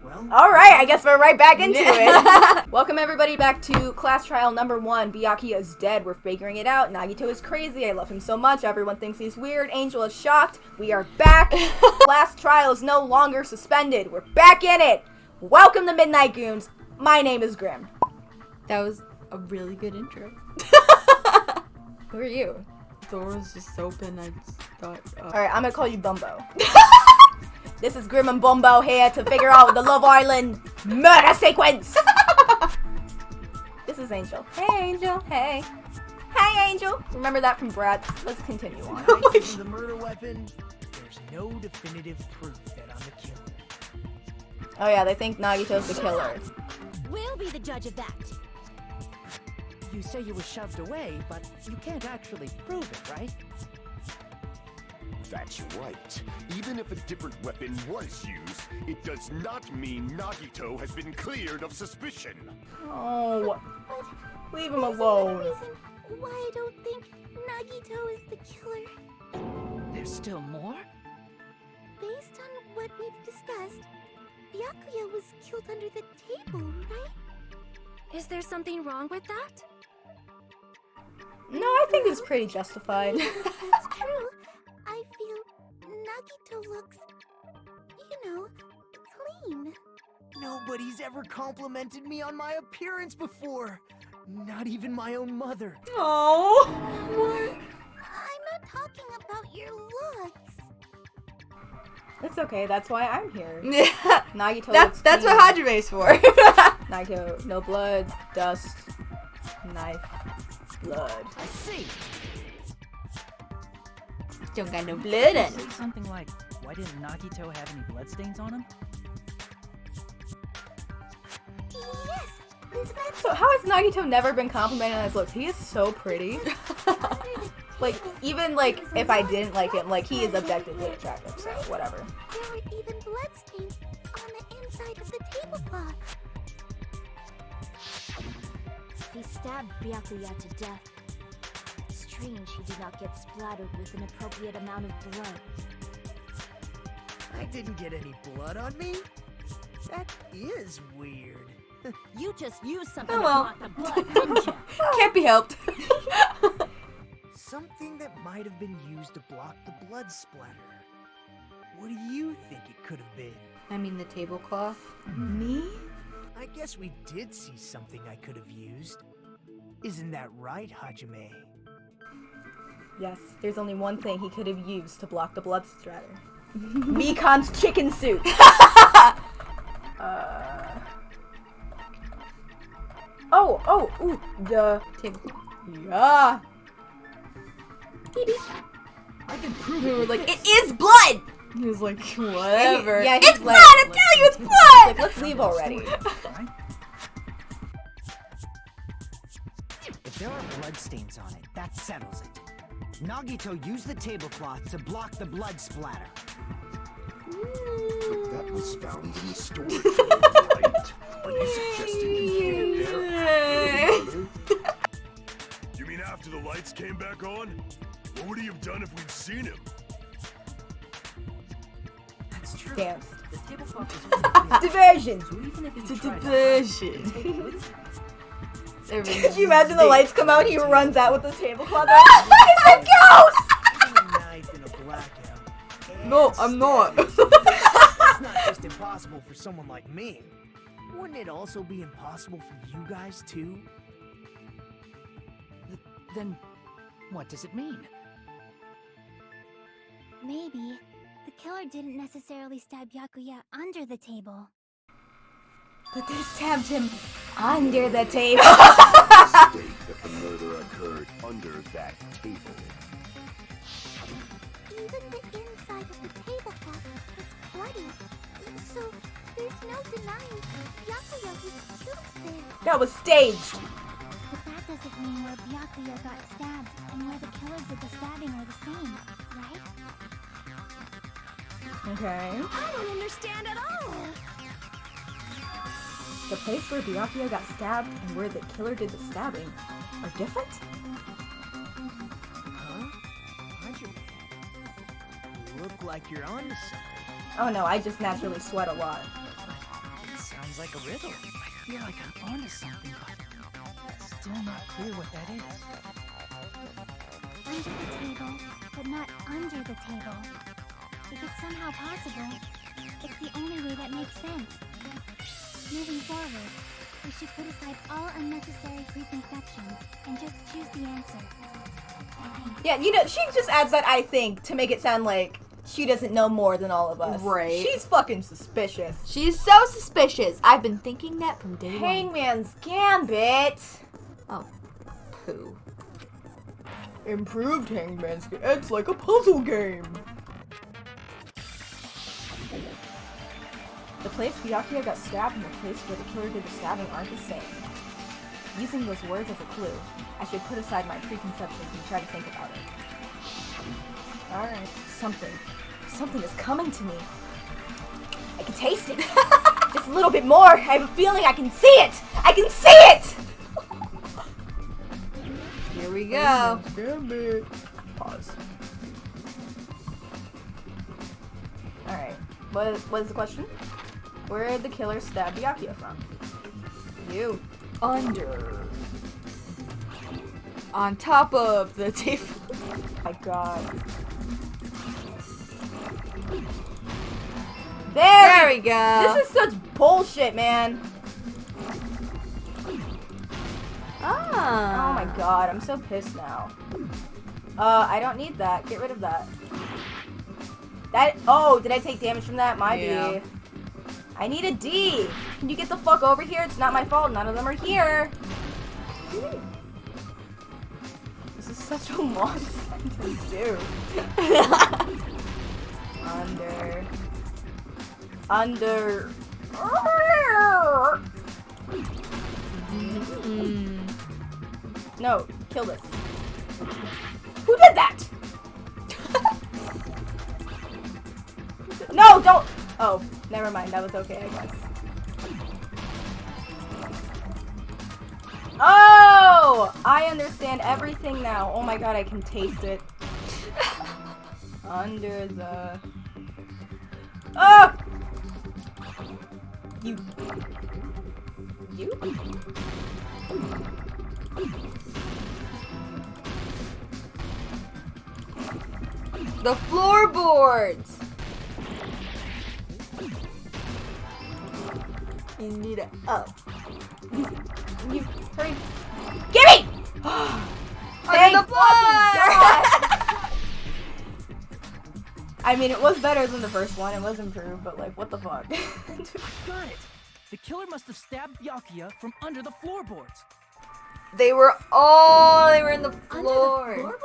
Well, alright, I guess we're right back into it. Welcome everybody back to class trial number 1. Byakuya is dead. We're figuring it out. Nagito is crazy. I love him so much. Everyone thinks he's weird. Angel is shocked. We are back. Last trial is no longer suspended. We're back in it. Welcome to Midnight Goons. My name is Grim. That was a really good intro. Who are you? The door was just open. I just thought. Alright, I'm gonna call you Bumbo. This is Grim and Bumbo here to figure out the Love Island murder sequence. This is Angel. Hey, Angel. Hey. Hey, Angel. Remember that from Bratz? Let's continue on. Given the murder weapon, there's no definitive proof that I'm the killer. Oh yeah, they think Nagito's the killer. We'll be the judge of that. You say you were shoved away, but you can't actually prove it, right? That's right. Even if a different weapon was used, it does not mean Nagito has been cleared of suspicion. Oh, leave him There's alone. another reason why I don't think Nagito is the killer. There's still more? Based on what we've discussed, Byakuya was killed under the table, right? Is there something wrong with that? No, I think it's pretty justified. That's true. I feel Nagito looks, clean. Nobody's ever complimented me on my appearance before. Not even my own mother. Oh. I'm not talking about your looks. It's okay, that's why I'm here. Yeah. Nagito That's looks what Hajime's for. Nagito, no blood, dust, knife, blood. I see. Don't got no blood on Say it. something like, why didn't Nagito have any bloodstains on him? Yes, that's So how has Nagito never been complimented on his looks? He is so pretty. Like, even like if I didn't like him, like he is objectively attractive, so whatever. There were even bloodstains on the inside of the tablecloth. He stabbed Byakuya to death. Strange he did not get splattered with an appropriate amount of blood. I didn't get any blood on me? That is weird. You just used something Oh, well. to block the blood, didn't you? Can't be helped. Something that might have been used to block the blood splatter. What do you think it could have been? I mean the tablecloth. Me? I guess we did see something I could have used. Isn't that right, Hajime? Yes, there's only one thing he could have used to block the blood splatter. Mikan's chicken soup. Ooh, the Tablecloth. yeah. I can prove We it. were like, it is blood! He was like, whatever. Yeah, it's he's blood! like, I'm telling you, it's Like, blood! let's leave already. Right? If there are bloodstains on it, that settles it. Nagito used the tablecloth to block the blood splatter. But that was found in the storage room, right? Are you suggesting you hid it there after the murder? You mean after the lights came back on? What would he have done if we'd seen him? That's true. Dance. The tablecloth was Diversion. so even if It's he a tried to diversion. take it with him, Could you imagine the lights come out, he runs out with the tablecloth? It's a ghost! Using a knife in a blackout. and No, I'm not. stabbing. It's not just impossible for someone like me. Wouldn't it also be impossible for you guys too? then what does it mean? Maybe the killer didn't necessarily stab Byakuya under the table. But they stabbed him under the table. State that the murder occurred under that table. Even the inside of the tablecloth was bloody. So there's no denying Byakuya was killed there. That was staged. But that doesn't mean where Byakuya got stabbed and where the killer did the stabbing are the same, right? Okay. I don't understand at all. The place where Byakuya got stabbed and where the killer did the stabbing are different? Huh? Hajime, you look like you're onto something. Oh no, I just naturally sweat a lot. sounds like a riddle. I feel like I'm onto something, but still not clear what that is. Under the table, but not under the table. If it's somehow possible, it's the only way that makes sense. Moving forward, we should put aside all unnecessary preconceptions and just choose the answer. I think. Yeah, you know, she just adds that I think to make it sound like she doesn't know more than all of us. Right. She's fucking suspicious. She's so suspicious. I've been thinking that from day one. Hangman's Gambit. Oh, poo. Improved Hangman's Gambit. It's like a puzzle game. The place Byakuya got stabbed and the place where the killer did the stabbing aren't the same. Using those words as a clue, I should put aside my preconceptions and try to think about it. Alright, something is coming to me. I can taste it. Just a little bit more. I have a feeling I can see it. I can see it! Here we go. Gambit. Pause. Alright, what is the question? Where did the killer stab Byakuya from? You. Under. On top of the table. My god. There we go. This is such bullshit, man. Ah. Oh my god, I'm so pissed now. I don't need that. Get rid of that. Oh, did I take damage from that? Might Yeah. be. I need a D. Can you get the fuck over here? It's not my fault. None of them are here. This is such a long sentence, dude. Under. No, kill this. Who did that? No, don't. Oh, never mind. That was okay, I guess. Oh, I understand everything now. Oh my god, I can taste it. Under the. Oh! You. The floorboards. You need it up. You. Hurry. Gimme! Under the floor. I mean, it was better than the first one. It was improved, but like, what the fuck? Got it. The killer must have stabbed Byakuya from under the floorboards. They were in the floor.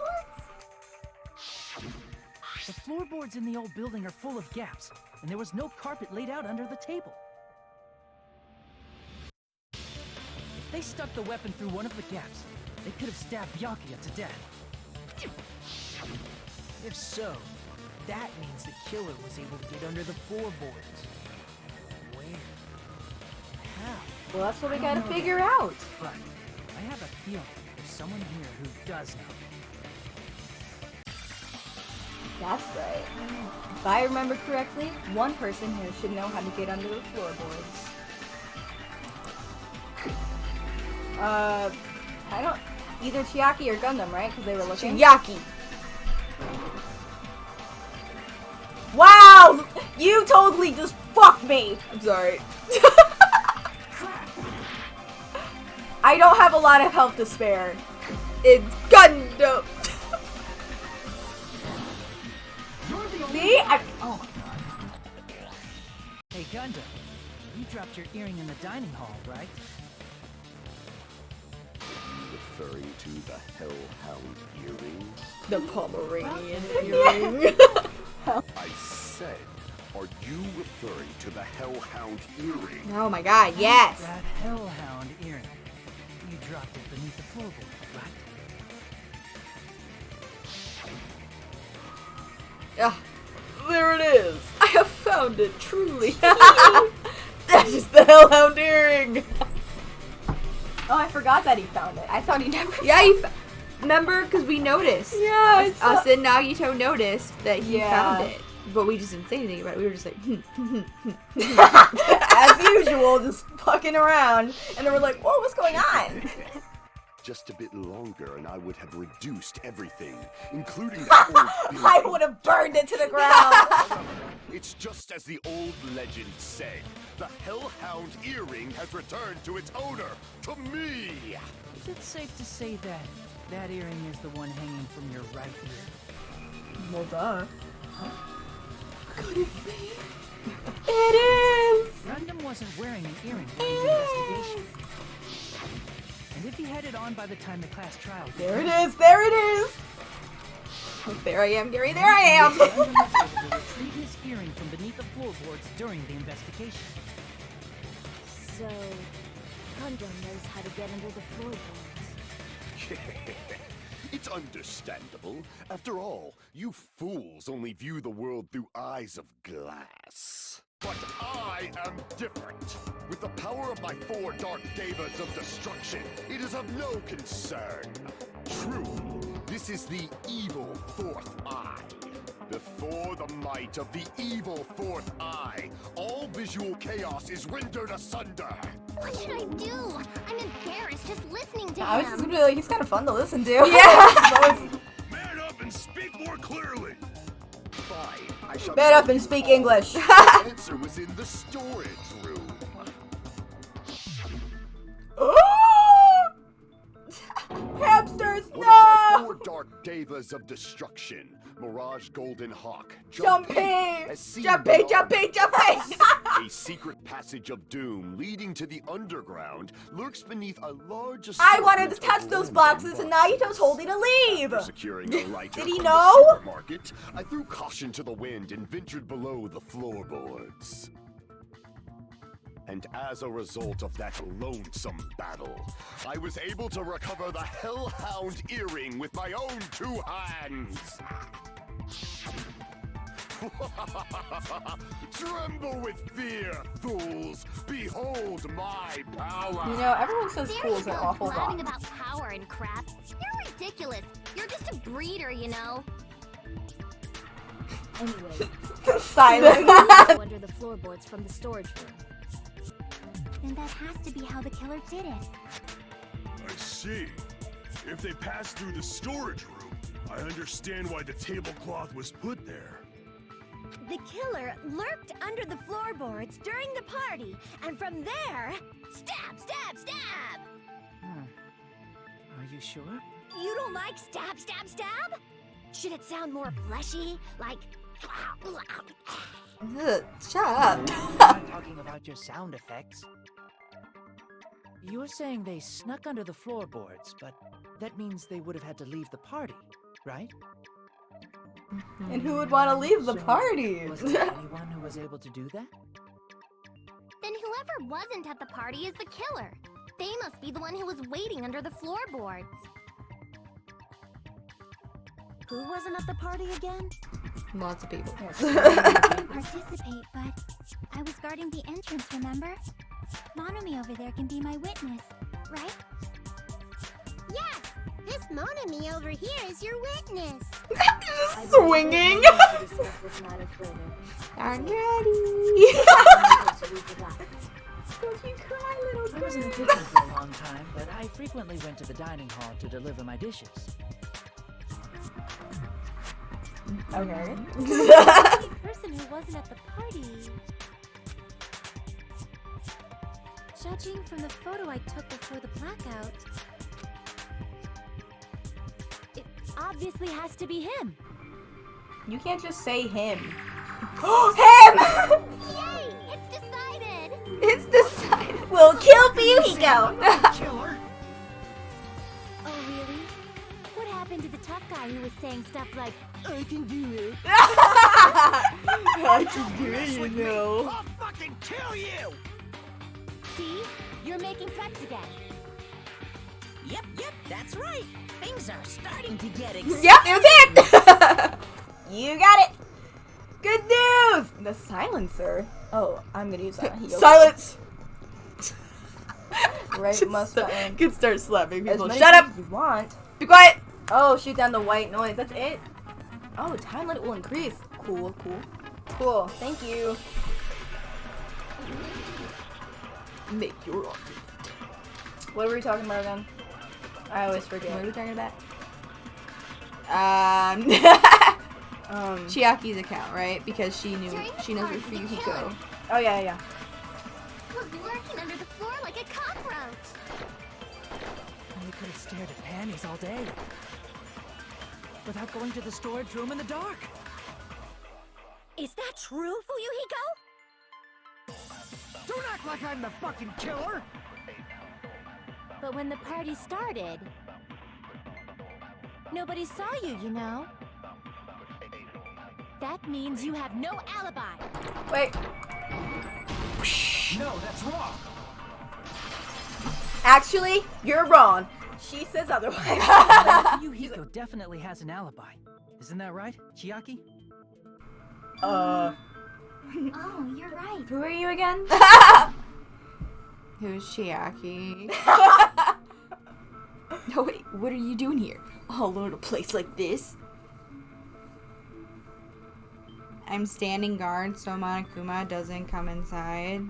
The floorboards in the old building are full of gaps, and there was no carpet laid out under the table. If they stuck the weapon through one of the gaps, they could have stabbed Byakuya to death. If so, that means the killer was able to get under the floorboards. Where? How? Well, that's what we gotta figure out. But I have a feeling there's someone here who does know. That's right. If I remember correctly, one person here should know how to get under the floorboards. I don't. Either Chiaki or Gundam, right? Because they were looking. Yaki. Wow! You totally just fucked me! I'm sorry. I don't have a lot of health to spare. It's Gundam. See? Oh my god. Hey Gundam, you dropped your earring in the dining hall, right? Referring to the hellhound earring? The Pomeranian earring. I said, are you referring to the hellhound earring? Oh my god, yes. That hellhound earring. You dropped it beneath the floorboard, right? Ah, there it is. I have found it, truly. That is the hellhound earring. Oh, I forgot that he found it. I thought he never. Yeah, remember? Because we noticed. Yeah, Us and Nagito noticed that he found it. But we just didn't say anything about it. We were just like, As usual, just fucking around. And then we're like, whoa, what's going on? Just a bit longer and I would have reduced everything, including the old building. I would have burned it to the ground. It's just as the old legend said. The Hellhound earring has returned to its owner, to me! Is it safe to say that that earring is the one hanging from your right ear? Well, duh. It is! Gundam wasn't wearing an earring during the investigation. And if he had it on by the time the class trial There it is, there it is! There I am, Gary, there I am! Gundam was able to retrieve his earring from beneath the floorboards during the investigation. So, Gundam knows how to get under the floorboards. It's understandable. After all, you fools only view the world through eyes of glass. But I am different. With the power of my 4 dark devas of destruction, it is of no concern. Truly, this is the evil 4th eye. Before the might of the evil 4th eye, all visual chaos is rendered asunder. What should I do? I'm embarrassed just listening to I was him. just gonna be like, he's kind of fun to listen to. Yeah! Man up and speak more clearly. Fine, I shall Man up and speak English. The answer was in the storage room. Hamsters, One of my no! 4 dark devas of destruction, Mirage Golden Hawk, Jumpy! has seen Jumpy, beyond jumpy, jumpy! a secret passage of doom leading to the underground lurks beneath a large I wanted to assortment touch of those random boxes and Nagito's holding a leave! After securing a lighter Did he from know? the supermarket, I threw caution to the wind and ventured below the floorboards. And as a result of that lonesome battle, I was able to recover the Hellhound earring with my own 2 hands. Tremble with fear, fools! Behold my power! You know, everyone says There fools you are go, awful blabbing wrong. about power and crap. You're ridiculous. You're just a breeder, you know. Anyway, Silent. go under the floorboards from the storage room. Then that has to be how the killer did it. I see. If they passed through the storage room, I understand why the tablecloth was put there. The killer lurked under the floorboards during the party, and from there, stab, stab, stab! Are you sure? You don't like stab, stab, stab? Should it sound more fleshy? Like... Ugh, shut up. I'm not talking about your sound effects. You're saying they snuck under the floorboards, but that means they would have had to leave the party, right? And who would want to leave the So, party? Was there anyone who was able to do that? then whoever wasn't at the party is the killer. They must be the one who was waiting under the floorboards. Who wasn't at the party again? Lots of people. I didn't participate, but I was guarding the entrance, remember? Monomi over there can be my witness, right? Yes, this Monami over here is your witness. Swinging. I'm ready. Don't you cry, little I was in the kitchen for a long time, but I frequently went to the dining hall to deliver my dishes. Okay. The only person who wasn't at the party. Judging from the photo I took before the blackout, it obviously has to be him. You can't just say him. Him! Yay, it's decided. It's decided. We'll kill Fuyuhiko. Killer? Oh, really? What happened to the tough guy who was saying stuff like, I can do it? I can do it, you know. I'll fucking kill you! See? You're making threats again. Yep, that's right. Things are starting to get exciting. Yep, it was it. You got it. Good news. The silencer. Oh, I'm gonna use that. Silence! Right, must button. Could start slapping As people. many Shut up! times as you want. Be quiet! Oh, shoot down the white noise. That's it. Oh, time limit will increase. Cool, cool. Cool. Thank you. Make your argument. What were we talking about again? I always forget. What are we talking about? Chiaki's account, right? Because she knows her Fuyuhiko. Oh yeah. Was lurking under the floor like a cockroach. And we could have stared at panties all day. Without going to the storage room in the dark. Is that true, Fuyuhiko? Don't act like I'm the fucking killer! But when the party started, nobody saw you, you know. That means you have no alibi. Wait. No, that's wrong! Actually, you're wrong. She says otherwise. Yuhiko definitely has an alibi. Isn't that right, Chiaki? Oh, you're right. Who are you again? Who's Chiaki? No, wait, what are you doing here? All alone in a place like this? I'm standing guard so Monokuma doesn't come inside.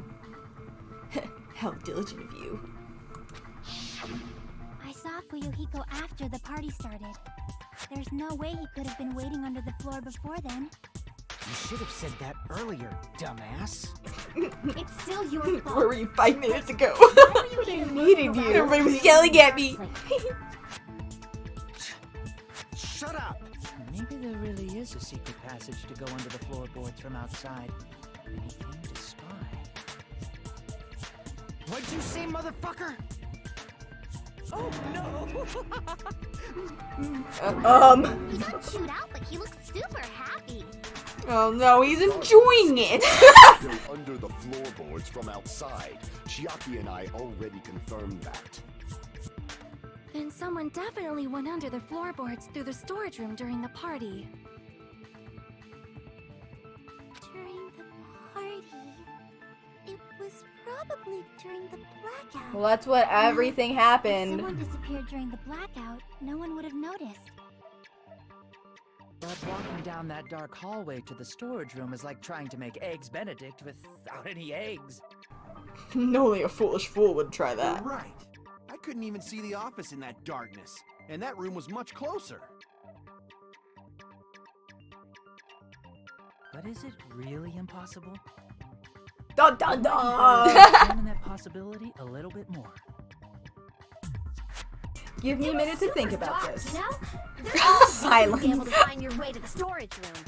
How diligent of you. I saw Fuyuhiko after the party started. There's no way he could have been waiting under the floor before then. You should have said that earlier, dumbass. It's still your fault. Where were you 5 minutes ago? I needed you. Everybody was yelling at me. Shut up! Maybe there really is a secret passage to go under the floorboards from outside. And he came to spy. What'd you say, motherfucker? Oh no! He got chewed out, but he looks super happy. Oh no, he's enjoying it. Go under the floorboards from outside. Chiaki and I already confirmed that. Then someone definitely went under the floorboards through the storage room during the party. During the party? It was probably during the blackout. Well, that's what everything If happened. someone disappeared during the blackout, no one would have noticed. But walking down that dark hallway to the storage room is like trying to make eggs Benedict without any eggs. Only a foolish fool would try that. You're right. I couldn't even see the office in that darkness, and that room was much closer. But is it really impossible? Dun dun dun! Examine that possibility a little bit more. Give me a minute to think about Dark, this. you know? Silence. Be able to find your way to the storage room.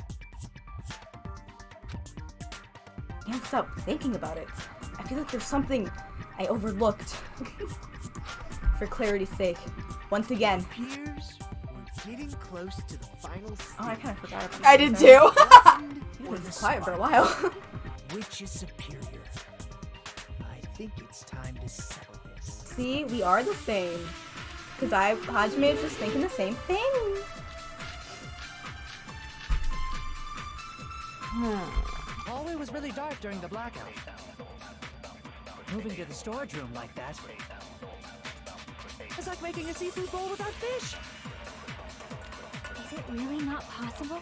Can't stop thinking about it. I feel like there's something I overlooked. For clarity's sake, once again. Appears we're getting close to the final stage. Oh, I kind of forgot about that. I did too. He was quiet for a while. Which is superior? I think it's time to settle this. See, we are the same. Because Hajime is just thinking the same thing. The hallway was really dark during the blackout. Moving to the storage room like that is like making a seafood bowl without fish. Is it really not possible?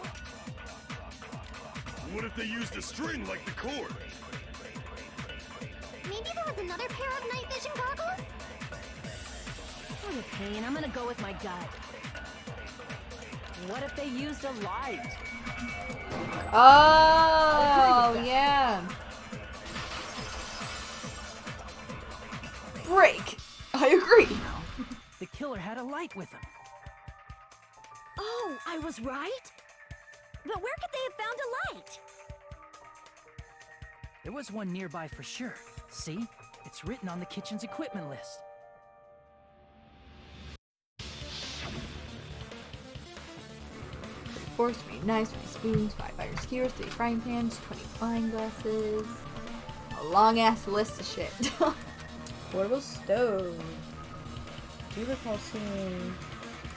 What if they used a string like the cord? Maybe there was another pair of night vision goggles? Okay, and I'm gonna go with my gut. What if they used a light? Oh, yeah. Break. I agree. The killer had a light with him. Oh, I was right? But where could they have found a light? There was one nearby for sure. See? It's written on the kitchen's equipment list. Forks, 3 knives, 3 spoons, 5 iron skewers, 3 frying pans, 20 wine glasses. A long ass list of shit. Portable stove. Do you recall seeing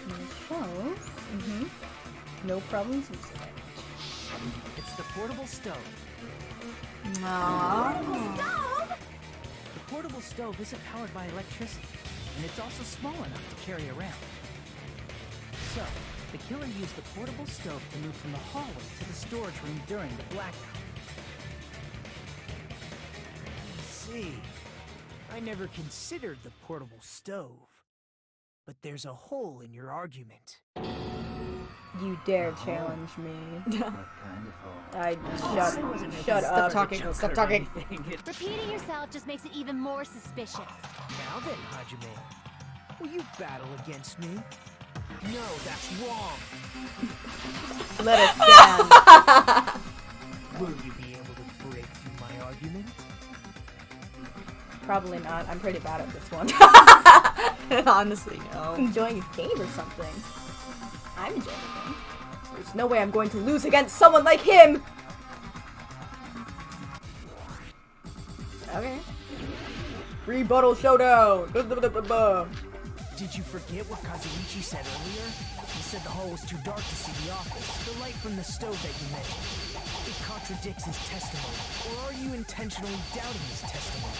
the shelves? No problems using it. It's the portable stove. No. The portable stove isn't powered by electricity, and it's also small enough to carry around. So, the killer used the portable stove to move from the hallway to the storage room during the blackout. see. I never considered the portable stove. But there's a hole in your argument. You dare challenge me. Shut Stop up. talking. Stop talking. Repeating yourself just makes it even more suspicious. Now then, Hajime, will you battle against me? No, that's wrong. Let us stand. Will you be able to break through my argument? Probably not. I'm pretty bad at this one. Honestly, no. Enjoying a game or something. I'm enjoying a game. There's no way I'm going to lose against someone like him! Okay. Rebuttal showdown! Did you forget what Kazuichi said earlier? He said the hall was too dark to see the office. The light from the stove that you mentioned. It contradicts his testimony. Or are you intentionally doubting his testimony?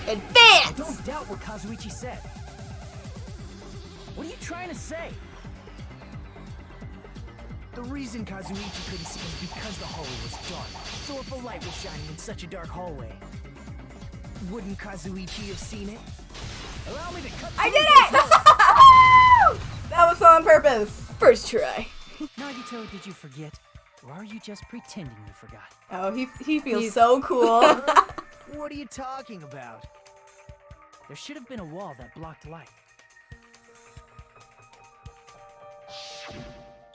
Advance! Don't doubt what Kazuichi said. What are you trying to say? The reason Kazuichi couldn't see was because the hallway was dark. So if a light was shining in such a dark hallway, wouldn't Kazuichi have seen it? Allow me to cut. I did it! That was on purpose. First try. Nagito, did you forget? Or are you just pretending you forgot? Oh, he feels so cool. What are you talking about? There should have been a wall that blocked light.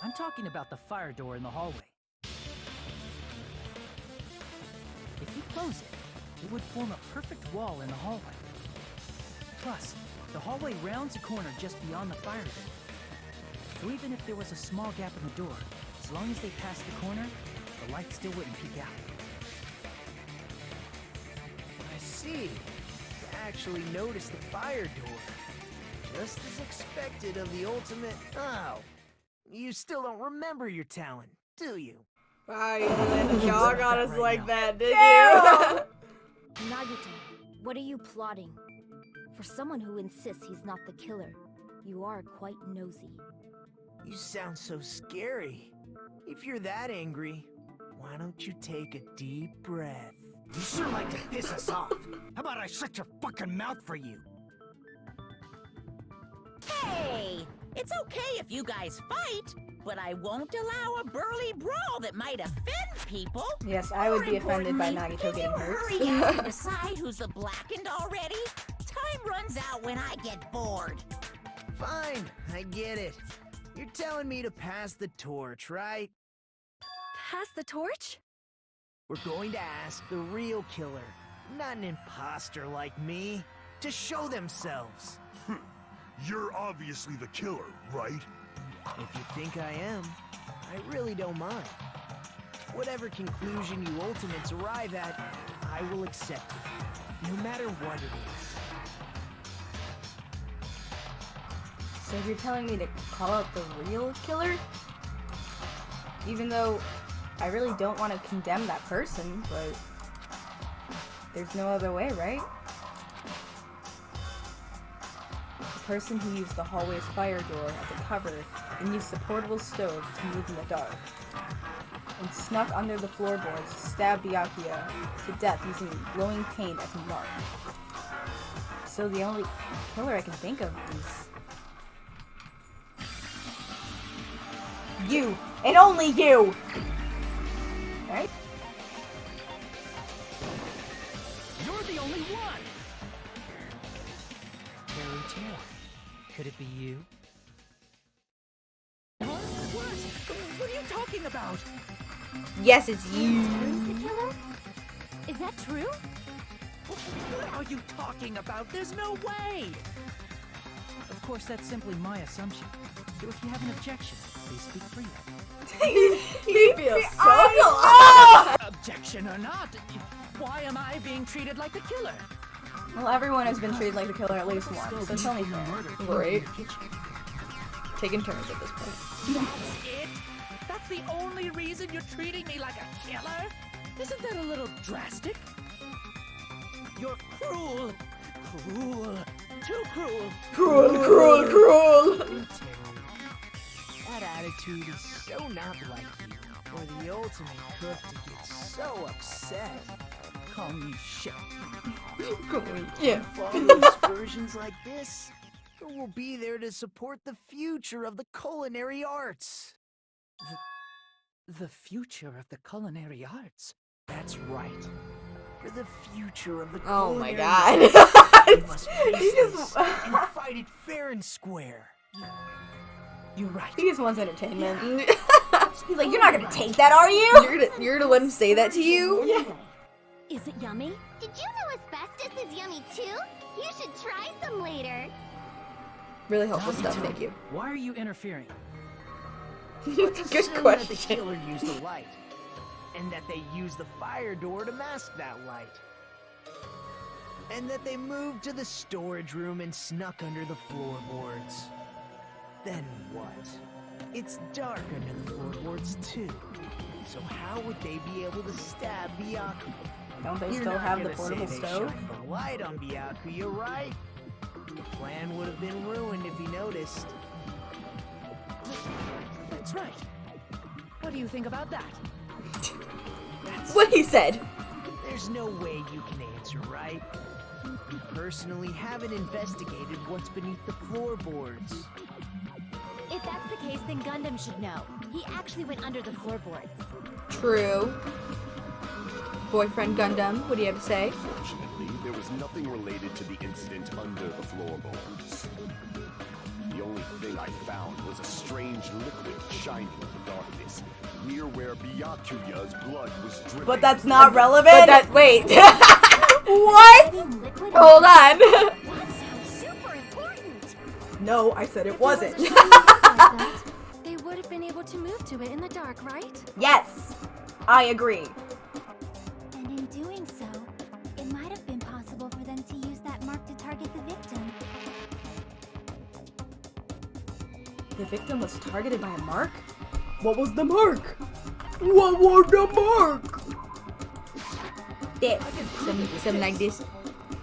I'm talking about the fire door in the hallway. If you close it, it would form a perfect wall in the hallway. Plus, the hallway rounds a corner just beyond the fire door. So even if there was a small gap in the door, as long as they passed the corner, the light still wouldn't peek out. I see. You actually noticed the fire door. Just as expected of the ultimate. Oh. You still don't remember your talent, do you? Wow, you let the dog on us like that, did you? Nagito, what are you plotting? For someone who insists he's not the killer, you are quite nosy. You sound so scary. If you're that angry, why don't you take a deep breath? You sure like to piss us off. How about I shut your fucking mouth for you? Hey! It's okay if you guys fight, but I won't allow a burly brawl that might offend people. Yes, I would More be offended by importantly, Nagito getting can you hurt. hurry up and decide who's the blackened already? Time runs out when I get bored. Fine, I get it. You're telling me to pass the torch, right? Pass the torch? We're going to ask the real killer, not an imposter like me, to show themselves. You're obviously the killer, right? If you think I am, I really don't mind. Whatever conclusion you ultimates arrive at, I will accept it, no matter what it is. So you're telling me to call out the real killer? Even though I really don't want to condemn that person, but there's no other way, right? The person who used the hallway's fire door as a cover and used the portable stove to move in the dark, and snuck under the floorboards to stab Byakuya to death using glowing paint as a mark. So the only killer I can think of is you, and only you! Right? You're the only one! Fairy tale. Could it be you? What are you talking about? Yes, it's you. Who's the killer? Is that true? What are you talking about? There's no way! Of course, that's simply my assumption. So if you have an objection, please speak freely. He feels so Objection or not, why am I being treated like the killer? Well, everyone has been treated like the killer at least once, so it's only fair. Right. Taking turns at this point. That's it? That's the only reason you're treating me like a killer? Isn't that a little drastic? You're cruel. Cruel. Too cruel. Cruel. Shut up. attitude is so not like you. For the ultimate cook to get so upset. Call me chef. Yeah. Following versions like this, who will be there to support the future of the culinary arts? The future of the culinary arts. That's right. For the future of the Oh my culinary god. arts, we must face He this just- and fight it fair and square. You're right. He just wants entertainment. He's like, you're not gonna take that, are you? You're gonna let him say that to you? Yeah. Is it yummy? Did you know asbestos is yummy too? You should try some later. Really helpful stuff, Nagito, thank you. Why are you interfering? Good Assume that the question. killer used a light, and that they used the fire door to mask that light. And that they moved to the storage room and snuck under the floorboards. Then what? It's dark under the floorboards too. So how would they be able to stab Byaku? Don't they You're still not have the gonna portable say they stove? shined the light on Byaku, you're right. The plan would have been ruined if he noticed. That's right. What do you think about that? What he said. There's no way you can answer, right? You personally haven't investigated what's beneath the floorboards. If that's the case, then Gundam should know. He actually went under the floorboards. True. Boyfriend Gundam, what do you have to say? Fortunately, there was nothing related to the incident under the floorboards. The only thing I found was a strange liquid shining in the darkness, near where Byakuya's blood was dripping. But that's not relevant. But that, wait. What? Liquid Hold on. That sounds super important. No, I said it wasn't. They would have been able to move to it in the dark, right? Yes, I agree. And in doing so, it might have been possible for them to use that mark to target the victim. The victim was targeted by a mark? What was the mark? What was the mark? This. Something like this.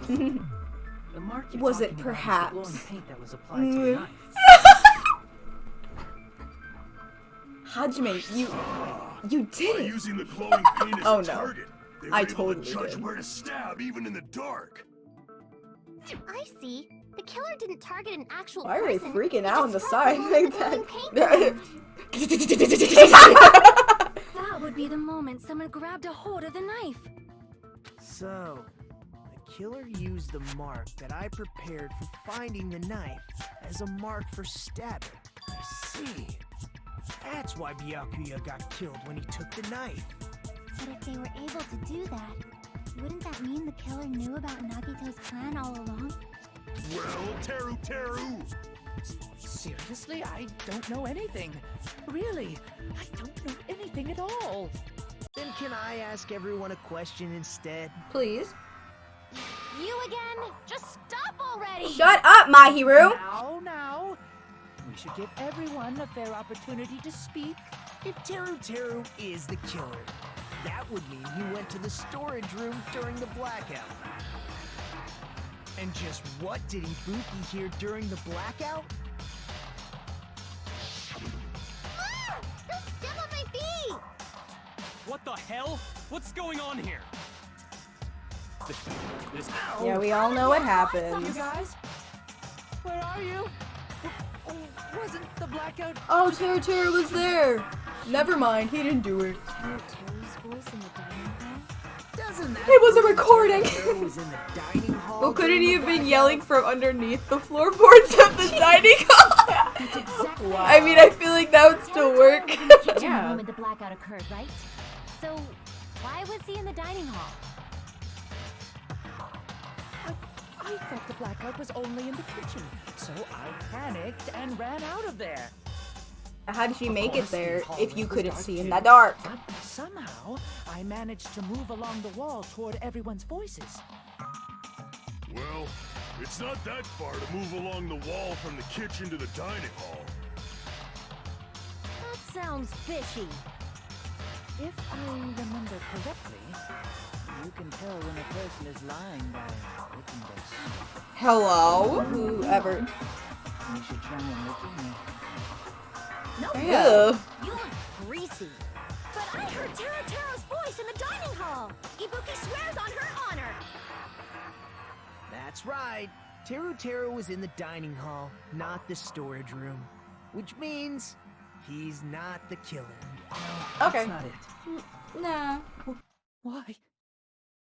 The mark you're Was it talking about is the perhaps- glowing paint that was applied to the knife. Hajime, you By did it. using the glowing paint as Oh, a no. target, they were I able totally to judge did. where to stab even in the dark. I see. The killer didn't target an actual Why are they person. freaking He out on the just side targeted like the that? glowing paint. That would be the moment someone grabbed a hold of the knife. So, the killer used the mark that I prepared for finding the knife as a mark for stabbing. I see. That's why Byakuya got killed when he took the knife. But if they were able to do that, wouldn't that mean the killer knew about Nagito's plan all along? Well, Teru! Seriously, I don't know anything. Really, I don't know anything at all. Then can I ask everyone a question instead? Please. You again? Just stop already! Shut up, Mahiru. Now. We should give everyone a fair opportunity to speak. If Teru is the killer, that would mean he went to the storage room during the blackout. And just what did Ibuki hear during the blackout? Ah! Don't step on my feet! What the hell? What's going on here? This Yeah, we all know what You happens. guys? Where are you? Wasn't the blackout... Oh, Teru was there. Never mind, he didn't do it. Teru's voice in the dining hall? Doesn't that It was a prove recording. Teru was in the dining hall? Well, couldn't during he the have been blackout? yelling from underneath the floorboards of the dining hall? That's exactly Wow. I mean, I feel like that would still work. Teru was in the kitchen Yeah. the moment the blackout occurred, right? So, why was he in the dining hall? I thought the blackout was only in the kitchen, so I panicked and ran out of there. How did you make it course, there the hall if you was couldn't dark see in too. the dark? But somehow, I managed to move along the wall toward everyone's voices. Well, it's not that far to move along the wall from the kitchen to the dining hall. That sounds fishy. If I remember correctly, you can tell when a person is lying by looking their stomach. Hello? Whoever. You should try and look at me. No, Ew. you look greasy. But I heard Teruteru's voice in the dining hall. Ibuki swears on her honor. That's right. Teru was in the dining hall, not the storage room. Which means he's not the killer. Okay. That's not it. No. Why? Why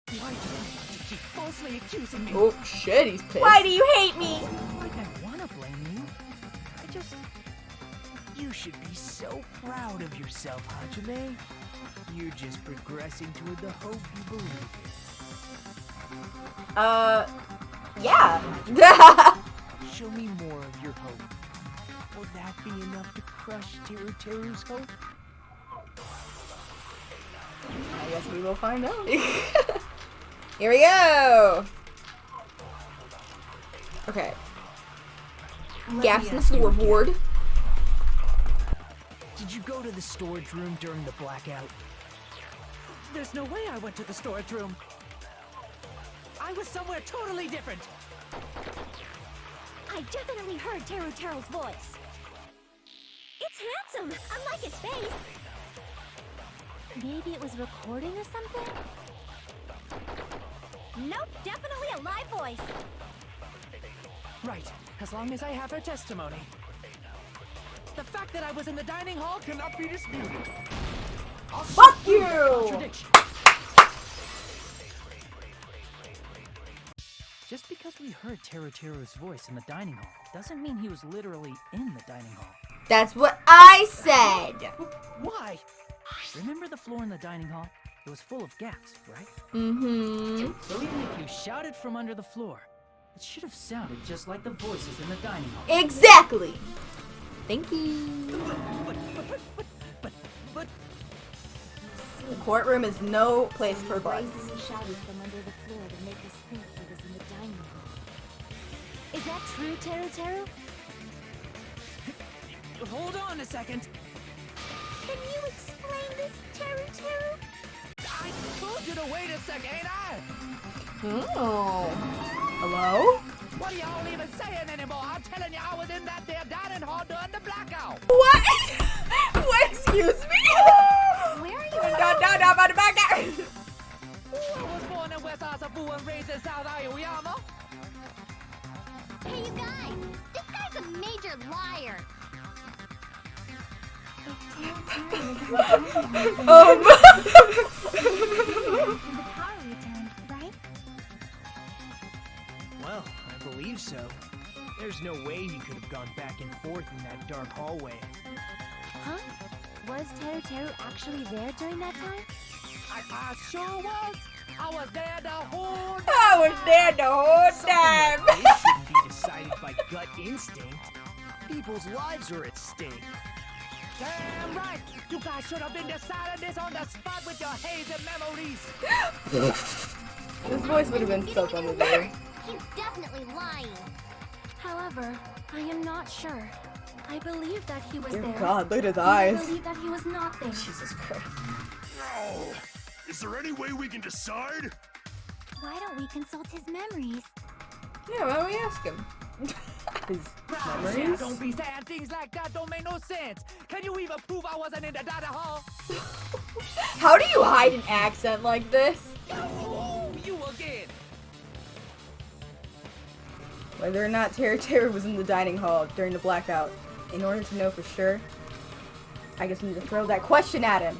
do you want to keep falsely accusing me? Oh shit, he's pissed. Why do you hate me? Like I want to blame you. I just... You should be so proud of yourself, Hajime. You're just progressing toward the hope you believe Yeah. in. Show me more of your hope. Will that be enough to crush Teru's hope? I guess we will find out. Here we go. Okay. Gaps in the floorboard. Did you go to the storage room during the blackout? There's no way I went to the storage room. I was somewhere totally different. I definitely heard Teruteru's voice. It's handsome, unlike his face. Maybe it was recording or something? Nope, definitely a live voice. Right, as long as I have her testimony. The fact that I was in the dining hall cannot be disputed. Fuck you! Contradiction. Just because we heard Teruteru's voice in the dining hall doesn't mean he was literally in the dining hall. That's what I said. Why? Remember the floor in the dining hall? It was full of gaps, right? Mm-hmm. So even if you shouted from under the floor, it should have sounded just like the voices in the dining hall. Exactly. Thank you. But The courtroom is no place for bugs. He shouted from under the floor to make us think he was in the dining hall. Is that true, Teruteru? hold on a second. Can you explain this, Teruteru? I told you to wait a second, ain't I? Oh. Hello? What are y'all even saying anymore? I'm telling you, I was in that there dining hall during the blackout. What? What? Excuse me? Where are you? No, about to back out. I was born in West Asabu and raised in South Aoyama. Hey, you guys! This guy's a major liar! The power returned, right? Well, I believe so. There's no way he could have gone back and forth in that dark hallway. Huh? Was Teruteru actually there during that time? I sure was. I was there the whole time. I was there the whole time. Something like this shouldn't be decided by gut instinct. People's lives are at stake. Damn right. You guys should have been deciding this on the spot with your hazy memories. This voice would have been so fun to do. He's definitely lying. However, I am not sure. I believe that he was Dear there. God, look at his and I eyes. believe that he was not there. Jesus Christ. No! Is there any way we can decide? Why don't we consult his memories? Yeah, why don't we ask him? His memories? Don't be saying things like that. Don't make no sense. Can you even prove I wasn't in the dining hall? How do you hide an accent like this? Oh, you again. Whether or not Teru was in the dining hall during the blackout, in order to know for sure, I guess we need to throw that question at him.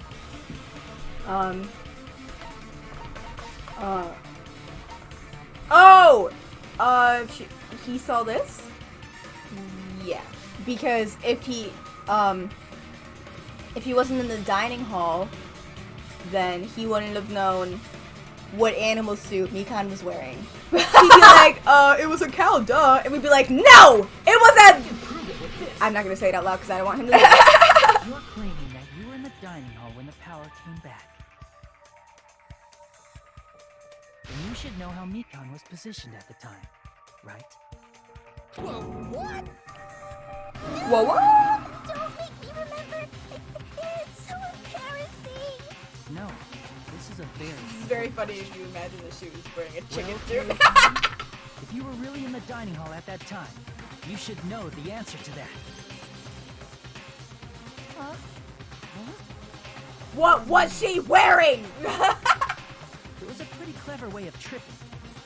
He saw this? Yeah. Because if he wasn't in the dining hall, then he wouldn't have known what animal suit Mikan was wearing. He'd be like, it was a cow, duh. And we'd be like, no! It was a... I'm not gonna say it out loud because I don't want him to know. You're claiming that you were in the dining hall when the power came back. Then you should know how Mikan was positioned at the time, right? Whoa, what? Whoa, what? Don't make me remember. It's so embarrassing. No, this is a very... It's very funny if you imagine that she was wearing a chicken suit. If you were really in the dining hall at that time, you should know the answer to that. What was she wearing? It was a pretty clever way of tricking.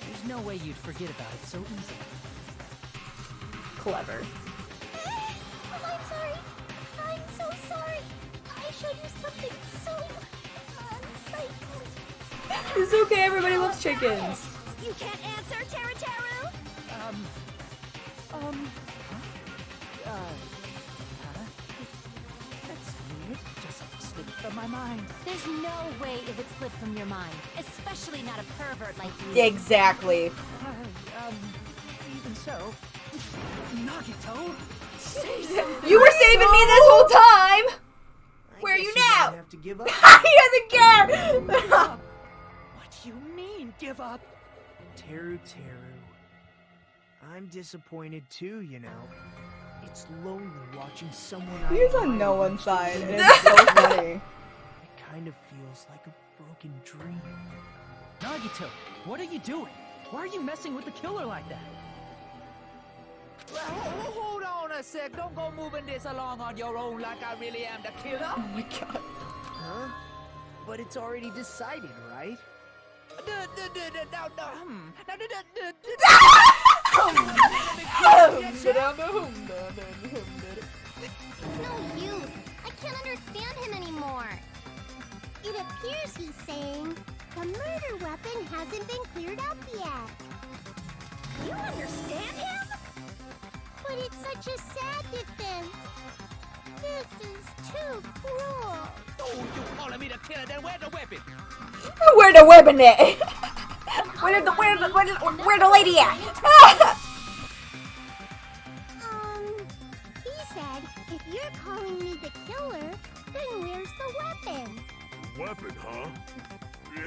There's no way you'd forget about it so easily. Clever. I'm sorry. I'm so sorry. I showed you something so unsightly. It's okay, everybody loves chickens. You can't answer, Teru. That's weird. Just slipped from my mind. There's no way it would slip from your mind, especially not a pervert like you. Exactly. Even so, Nagito. You were saving me this whole time. Where are you now? Have to give up. He doesn't care. What do you mean, give up? Teru. I'm disappointed too, you know. It's lonely watching someone I He's on admire no one's reach side, the and end. it's so funny. It kind of feels like a broken dream. Nagito, what are you doing? Why are you messing with the killer like that? Hold on a sec. Don't go moving this along on your own like I really am the killer. Oh my god. Huh? But it's already decided, right? No use. I can't understand him anymore. It appears he's saying the murder weapon hasn't been cleared up yet. You understand him? But it's such a sad defense. This is too cruel. Oh, you calling me the killer? Then where's the weapon? Where the weapon at? Where the lady at? He said, if you're calling me the killer, then where's the weapon? Weapon, huh?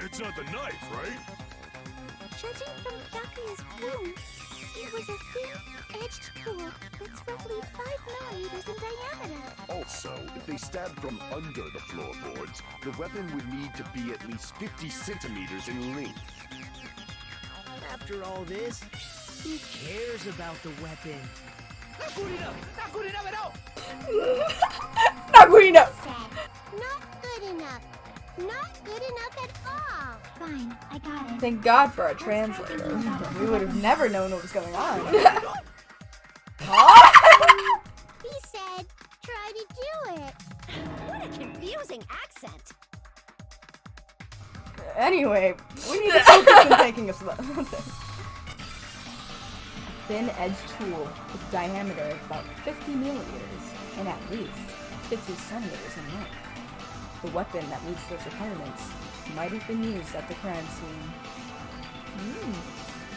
It's not the knife, right? Judging from Yakuya's wound, it was a thin, edged tool that's roughly 5 millimeters in diameter. Also, if they stabbed from under the floorboards, the weapon would need to be at least 50 centimeters in length. After all this, who cares about the weapon? Not good enough. Not good enough at all. Not good enough. Not good enough. Not good enough at all. Fine, I got it. Thank God for a translator. We would have never known what was going on. He said, try to do it. What a confusing accent. Anyway, we need to focus on taking a slow. Thin-edged tool with diameter of about 50 millimeters and at least 50 centimeters in length. The weapon that meets those requirements might have been used at the crime scene.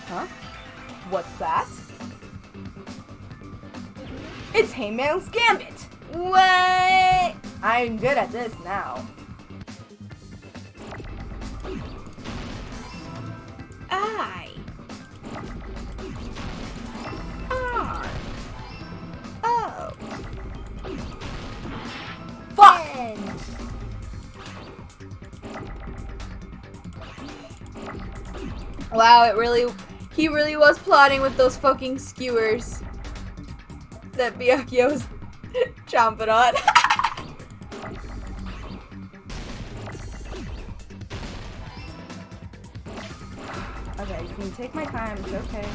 Huh? What's that? It's Hangman's Gambit! What? I'm good at this now. I. R. O. Fuck! Wow, he really was plotting with those fucking skewers that Byakuya was chomping on. Okay, you can take my time, it's okay.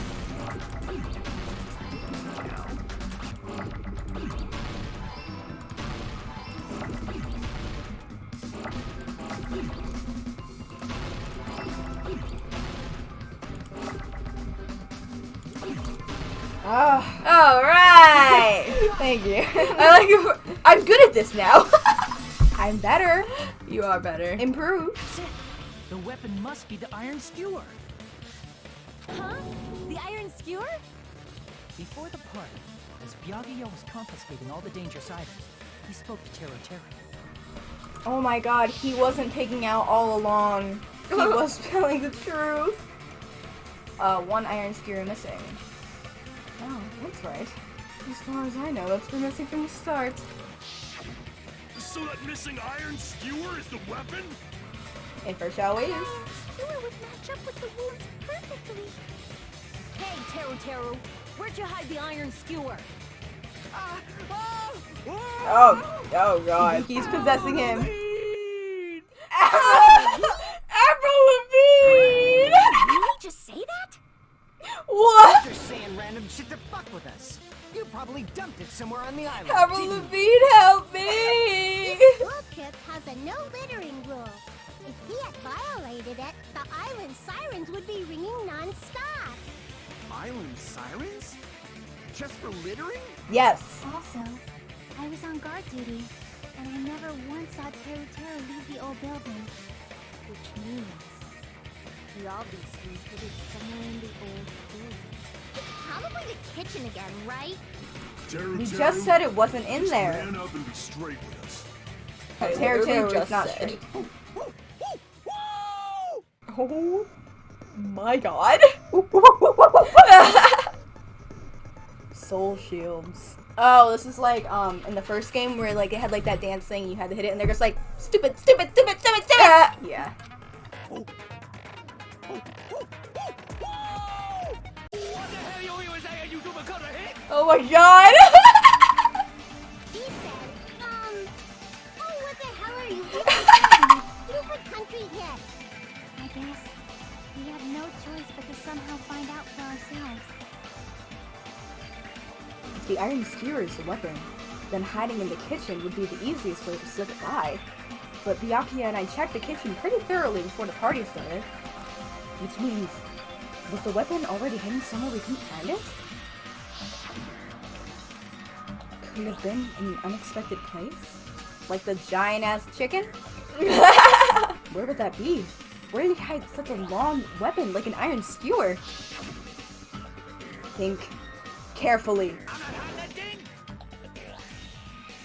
Oh, all right. Thank you. I'm good at this now. I'm better. You are better. Improved. The weapon must be the iron skewer. Huh? The iron skewer? Before the party, as Byakuya was confiscating all the dangerous items, he spoke to Teru. Oh my god, he wasn't pigging out all along. He was spilling the truth. One iron skewer missing. Oh, that's right. As far as I know, that's been missing from the start. So that missing iron skewer is the weapon? Infer shall we? Skewer would match up with the wounds perfectly. Hey, Teru, where'd you hide the iron skewer? Oh god. He's possessing him. Avril Lavigne! Did you really just say that? What? You're saying random shit to fuck with us. You probably dumped it somewhere on the island. Avril didn't you? Lavigne, help me! School trip has a no littering rule. If he had violated it, the island sirens would be ringing non-stop. Island sirens? Just for littering? Yes. Also, I was on guard duty, and I never once saw Teru Teru leave the old building. Which means he obviously hid it somewhere in the old building. It's probably the kitchen again, right? We just said it wasn't in there. Man up and be straight with us. Teru Teru is just not said. straight. Oh my god. Soul shields. Oh, this is like in the first game where like it had like that dance thing, you had to hit it and they're just like stupid, stupid, stupid, stupid, stupid. Yeah. What the hell you even saying, you stupid cutter, eh? Oh my god. He said, oh, what the hell are you doing? Stupid country kid. I guess we have no choice but to somehow find out for ourselves. If the iron skewer is the weapon, then hiding in the kitchen would be the easiest way to slip it by. But Byakuya and I checked the kitchen pretty thoroughly before the party started. Which means, was the weapon already hidden somewhere we couldn't find it? Could it have been in an unexpected place? Like the giant-ass chicken? Where would that be? Where did he hide such a long weapon like an iron skewer? Think carefully.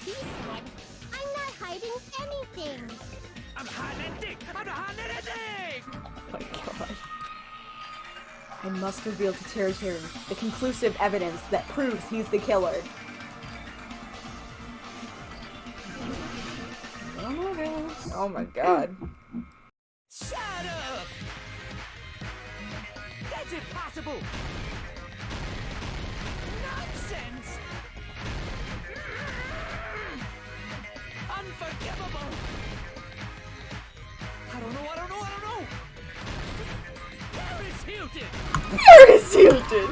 He said, I'm not hiding anything. I'm hiding anything! I'm not hiding anything! Oh my god. I must reveal to Teru Teru the conclusive evidence that proves he's the killer. Oh my gosh. Oh my god. Shut up! That's impossible! Nonsense! Unforgivable! I don't know! Paris Hilton! Paris Hilton!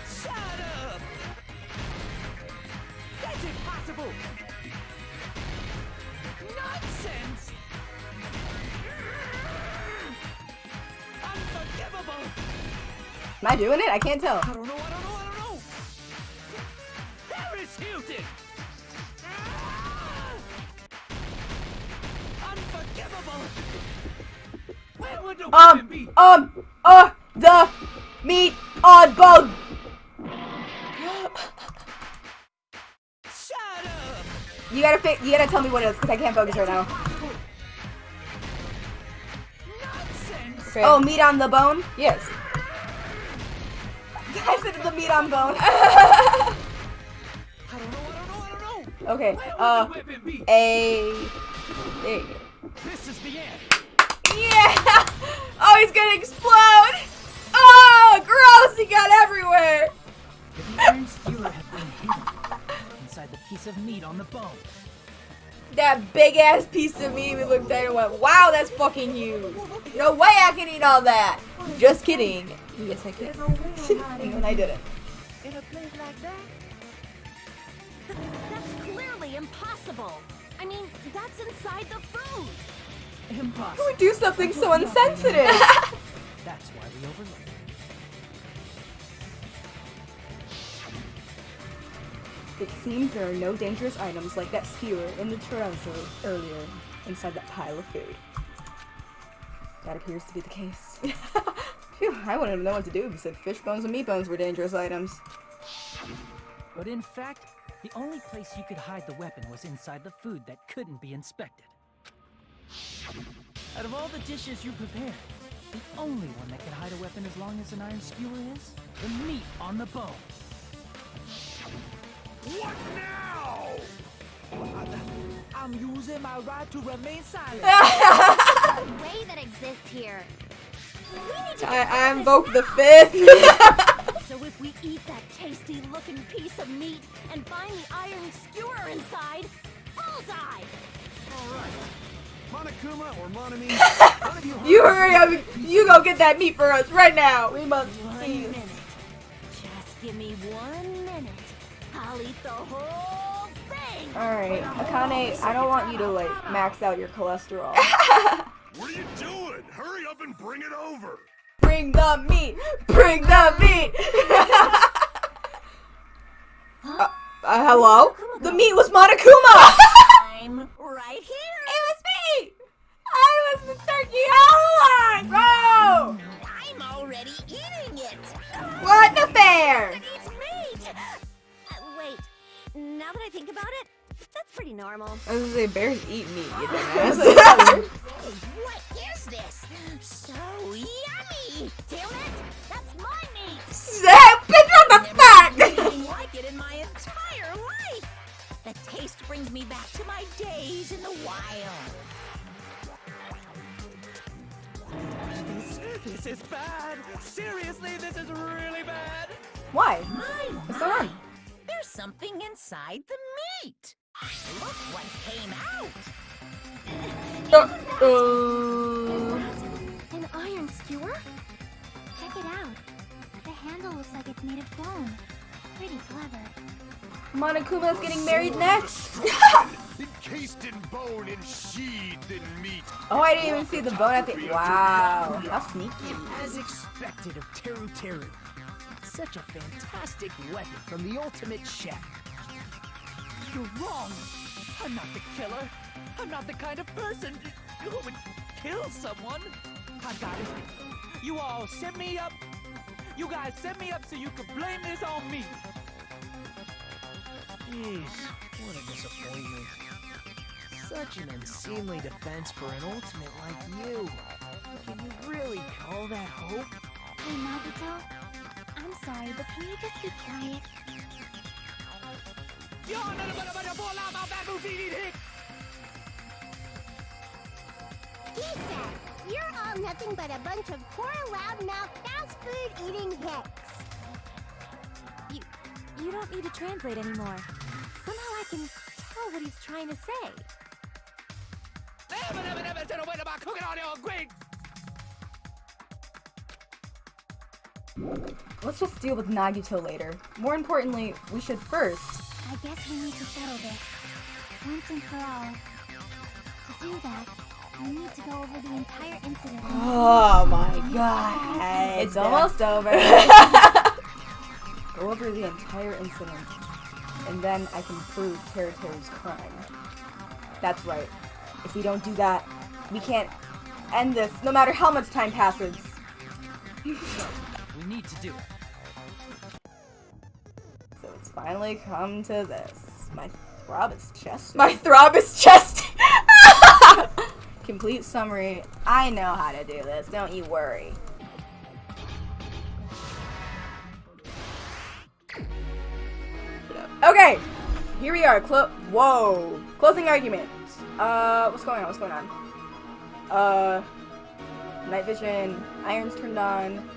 Shut up! That's impossible! Nonsense! Unforgivable! Am I doing it? I can't tell. I don't know! Paris Hilton! Unforgivable! Where would the weapon be? The meat on bone! Shut up! You gotta tell me what it is, because I can't focus right now. Nonsense! Okay. Oh, meat on the bone? Yes. I said the meat on bone. I don't know! Okay, Where would the weapon be? There you go. This is the end! Yeah! Oh, he's gonna explode! Oh, gross! He got everywhere! The iron skewer had been hidden inside the piece of meat on the bone. That big ass piece of meat, we looked at it and went, wow, that's fucking huge. No way I can eat all that. Just kidding. Yes, I can. And then I didn't. In a place like that? That's clearly impossible. I mean, that's inside the food. Impossible. Who would do something so insensitive? That's why we overlooked it. It seems there are no dangerous items like that skewer in the terrazzo earlier inside that pile of food. That appears to be the case. Phew, I wouldn't have known what to do if you said fish bones and meat bones were dangerous items. But in fact, the only place you could hide the weapon was inside the food that couldn't be inspected. Out of all the dishes you prepared, the only one that can hide a weapon as long as an iron skewer is the meat on the bone. What now? I'm using my right to remain silent. The way that exists here. We need to I invoke the fifth. So if we eat that tasty looking piece of meat and find the iron skewer inside, bullseye! Monokuma or Monami? You hurry up. You go get that meat for us right now. We must see this. Just give me 1 minute. I'll eat the whole thing. Alright, Akane, I don't want you to, like, max out your cholesterol. What are you doing? Hurry up and bring it over. Bring the meat! Bring the meat! Hello? The meat was Monokuma! I'm right here. It was me! I was the turkey all along, bro! I'm already eating it. What the fair? It eats meat. Wait, now that I think about it, that's pretty normal. I was gonna say, bears eat meat, you dumbass. What is this? So yummy. Damn it, that's my meat. Bitch, what the fuck? Nothing like it in my entire life. The taste brings me back to my days in the wild. This is bad. Seriously, this is really bad. Why? What's going on? There's something inside the meat. Look what came out. An iron skewer? Check it out. The handle looks like it's made of bone. Pretty clever. Monokuma's getting married next. Encased in bone and sheathed in meat. Oh, I didn't even see the bone at the. Wow, how sneaky. As expected of Teru Teru. Such a fantastic weapon from the ultimate chef. You're wrong. I'm not the killer. I'm not the kind of person who would kill someone. I got it. You all set me up. You guys set me up so you could blame this on me. Jeez, what a disappointment. Such an unseemly defense for an ultimate like you. Can you really call that hope? Hey, Nagito. I'm sorry, but can you just be quiet? Lisa, you're all nothing but a bunch of poor, loudmouth, fast food eating hicks. You don't need to translate anymore. Somehow I can tell what he's trying to say. Let's just deal with Nagito later. More importantly, we should first. I guess we need to settle this. Once and for all. To do that, we need to go over the entire incident. Oh my god. It's almost over. Go over the entire incident. And then I can prove Teru's crime. That's right. If we don't do that, we can't end this no matter how much time passes. We need to do it. So it's finally come to this. My throb is chest. My throb is chest. Complete summary. I know how to do this. Don't you worry. Okay. Here we are. Whoa. Closing argument. What's going on? What's going on? Night vision. Irons turned on.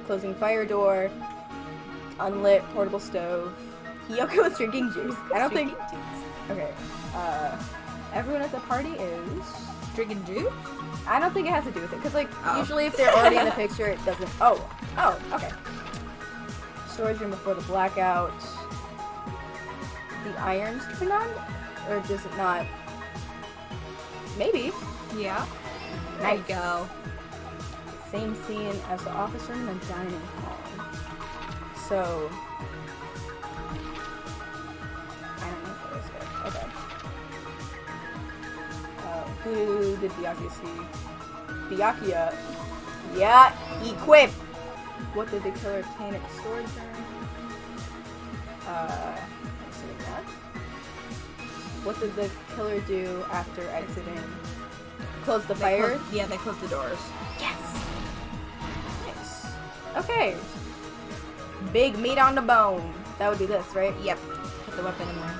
Closing fire door. Unlit portable stove. Hiyoko is drinking juice. I don't think. Okay. Everyone at the party is drinking juice. I don't think it has to do with it, cause like usually if they're already in the picture, it doesn't. Oh, okay. Storage room before the blackout. The irons turned on, or does it not? Maybe. Yeah. There you go. Same scene as the office room and dining hall. So, I don't know if that was good. Okay. Who did Byakuya see? Byakuya. Yeah, equip. What did the killer obtain at the storage room? Exiting that. What did the killer do after exiting? Close the fire? Yeah, they closed the doors. Yes! Nice. Okay. Big meat on the bone. That would be this, right? Yep. Put the weapon in there.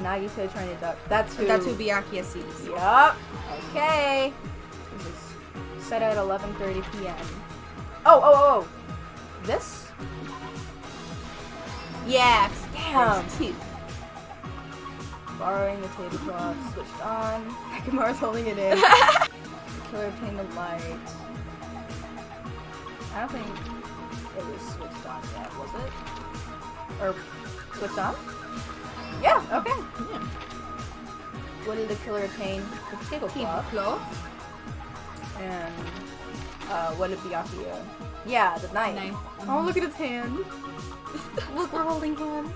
Nagito trying to duck. That's who Byakuya sees. Yup. Okay. This is set at 11:30 p.m. Oh. This? Yeah. Damn. Borrowing the tablecloth, switched on. Hekamaru's holding it in. Killer obtained the light. I don't think it was switched on yet, was it? Or switched on? Yeah, okay. Yeah. What did the killer obtain? The tablecloth. And what did Byakuya? Yeah, the knife. Oh, look at its hand. Look, we're holding hands.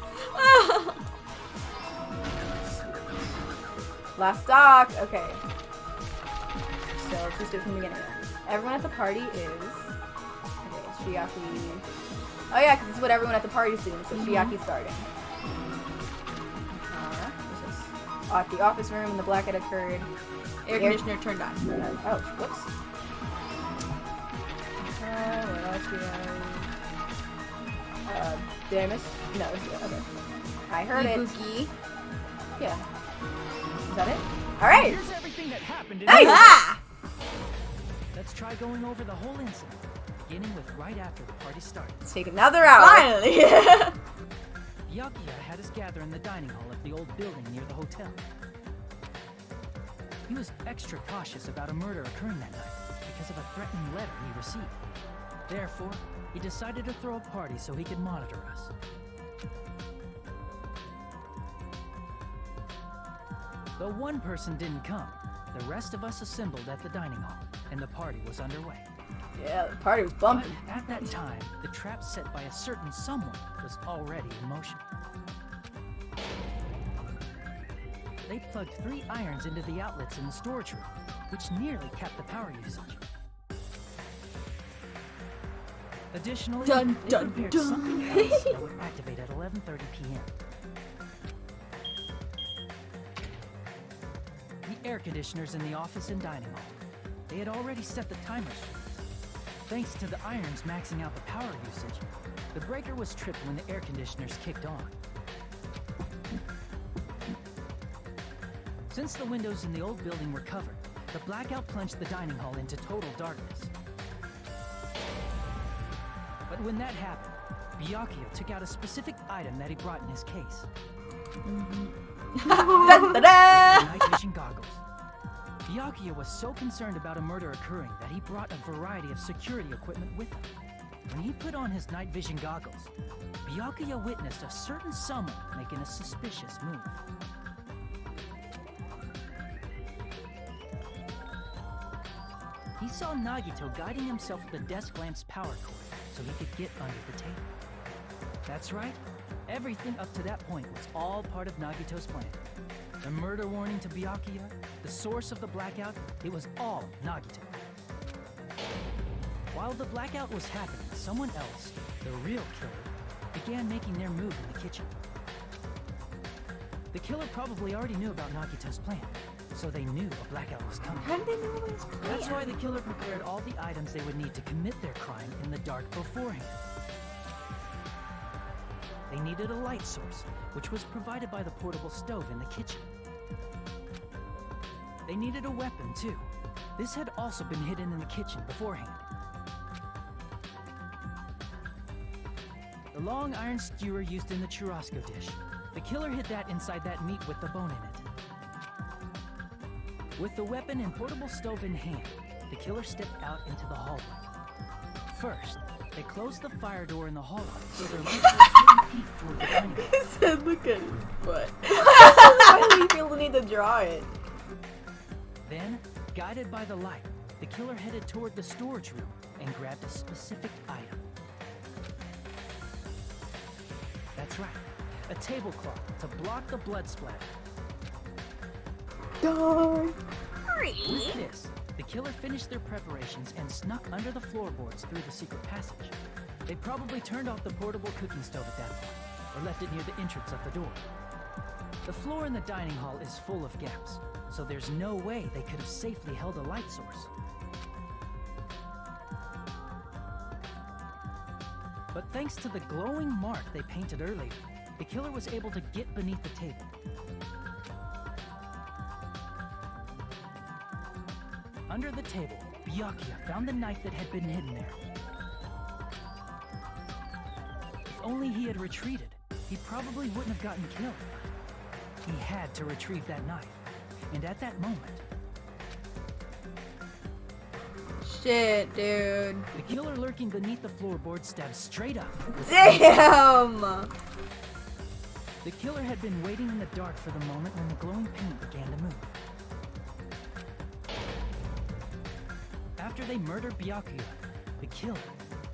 Last stock. Okay. So let's just do it from the beginning. Everyone at the party is. Okay, Shiaki. Oh yeah, because it's what everyone at the party is doing. So Shiaki's starting. At the office room, and the blackout occurred. Air conditioner turned on. Oh, whoops. What else we have? Damus? No, okay. I heard Ibuki. it. Yeah. Is that it? Alright! Here's everything that happened in Nice! Ah! Let's try going over the whole incident, beginning with right after the party started. Let's take another hour. Finally! Byakuya had us gather in the dining hall of the old building near the hotel. He was extra cautious about a murder occurring that night because of a threatening letter he received. Therefore, he decided to throw a party so he could monitor us. Though one person didn't come, the rest of us assembled at the dining hall, and the party was underway. Yeah, the party was bumping. But at that time, the trap set by a certain someone was already in motion. They plugged 3 irons into the outlets in the storage room, which nearly capped the power usage. Additionally, they prepared something else that would activate at 11:30 p.m. The air conditioners in the office and dining hall. They had already set the timers for this. Thanks to the irons maxing out the power usage, the breaker was tripped when the air conditioners kicked on. Since the windows in the old building were covered, the blackout plunged the dining hall into total darkness. But when that happened, Byakuya took out a specific item that he brought in his case. The night vision goggles. Byakuya was so concerned about a murder occurring that he brought a variety of security equipment with him. When he put on his night vision goggles, Byakuya witnessed a certain someone making a suspicious move. He saw Nagito guiding himself with the desk lamp's power cord so he could get under the table. That's right, everything up to that point was all part of Nagito's plan. The murder warning to Byakuya, the source of the blackout, it was all Nagito. While the blackout was happening, someone else, the real killer, began making their move in the kitchen. The killer probably already knew about Nagito's plan, so they knew a blackout was coming. How did they know about his plan? That's why the killer prepared all the items they would need to commit their crime in the dark beforehand. They needed a light source, which was provided by the portable stove in the kitchen. They needed a weapon, too. This had also been hidden in the kitchen beforehand. The long iron skewer used in the churrasco dish. The killer hid that inside that meat with the bone in it. With the weapon and portable stove in hand, the killer stepped out into the hallway. First, they closed the fire door in the hallway so their light was peek toward the dining room. He said, look at his butt. Why do you feel the need to draw it? Then, guided by the light, the killer headed toward the storage room and grabbed a specific item. That's right, a tablecloth to block the blood splatter. With this, the killer finished their preparations and snuck under the floorboards through the secret passage. They probably turned off the portable cooking stove at that point, or left it near the entrance of the door. The floor in the dining hall is full of gaps, so there's no way they could have safely held a light source. But thanks to the glowing mark they painted earlier, the killer was able to get beneath the table. Under the table, Byakuya found the knife that had been hidden there. If only he had retreated, he probably wouldn't have gotten killed. He had to retrieve that knife. And at that moment, Shit, dude. the killer lurking beneath the floorboard stabbed straight up. Damn! The killer had been waiting in the dark for the moment when the glowing paint began to move. After they murdered Byakuya, the killer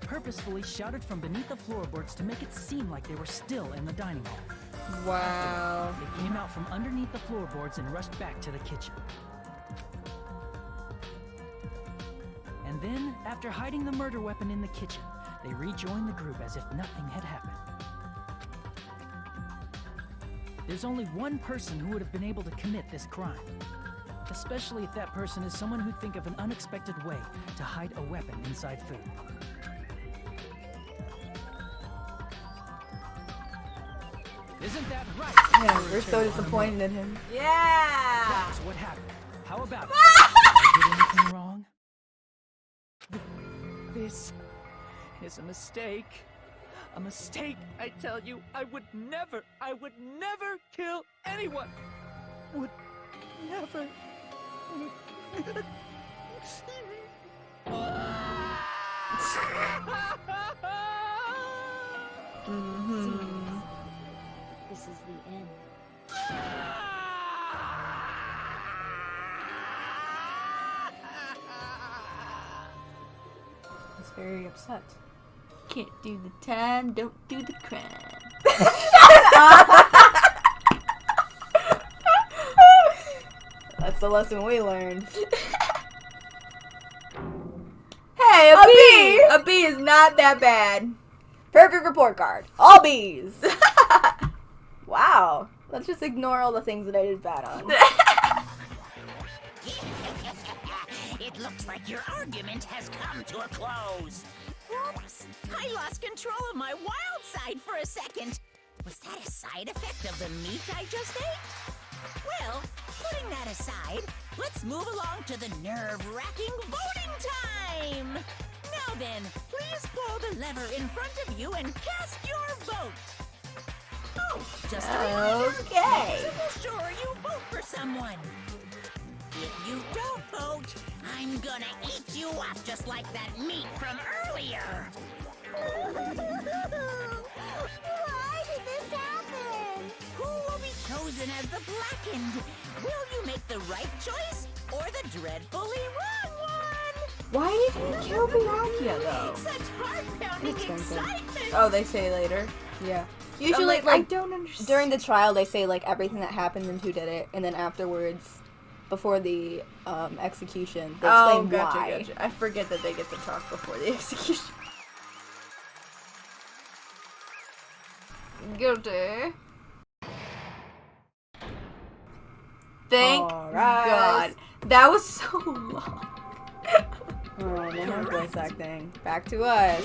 purposefully shouted from beneath the floorboards to make it seem like they were still in the dining hall. Wow. They came out from underneath the floorboards and rushed back to the kitchen. And then, after hiding the murder weapon in the kitchen, they rejoined the group as if nothing had happened. There's only one person who would have been able to commit this crime. Especially if that person is someone who'd think of an unexpected way to hide a weapon inside food. Isn't that right? Yeah, we're so disappointed in him. Yeah! That's what happened. How about it? Did I did anything wrong? This is a mistake. A mistake, I tell you. I would never kill anyone. Would never. This is the end. He's very upset. Can't do the time, don't do the crime. That's the lesson we learned. Hey, A bee! A bee is not that bad. Perfect report card. All B's. Wow. Let's just ignore all the things that I did bad on. It looks like your argument has come to a close. Oops, I lost control of my wild side for a second. Was that a side effect of the meat I just ate? Well, putting that aside, let's move along to the nerve-wracking voting time! Now then, please pull the lever in front of you and cast your vote! Oh, just a reminder, Okay. make sure you vote for someone. If you don't vote, I'm gonna eat you up just like that meat from earlier! Why did this happen? Who will be chosen as the blackened? Will you make the right choice or the dreadfully wrong one? Why did he kill Byakuya though? Such heart-pounding excitement! Oh, they say later. Yeah. Usually, I like, don't understand. during the trial, they say, like, everything that happened and who did it, and then afterwards, before the execution, they explain why. Gotcha. I forget that they get to talk before the execution. Guilty. Thank God. That was so long. Oh, no more voice acting. Back to us.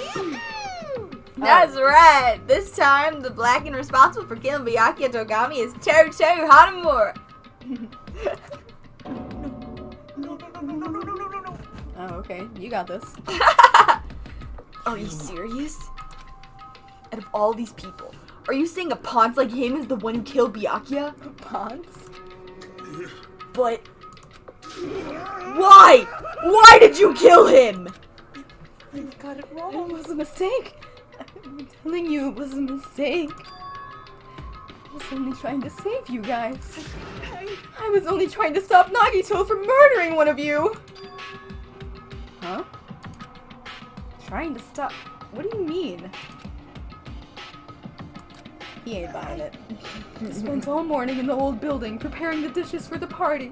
That's right. This time, the blackened responsible for killing Byakuya Togami is Toto Hanamura. Oh, okay. You got this. Are you serious? Out of all these people, are you saying a Ponce like him is the one who killed Byakuya? Ponce? But why? Why did you kill him? I got it wrong. It was a mistake. I'm telling you, it was a mistake. I was only trying to save you guys. I was only trying to stop Nagito from murdering one of you. Huh? Trying to stop? What do you mean? He ain't buying it. Spent all morning in the old building preparing the dishes for the party.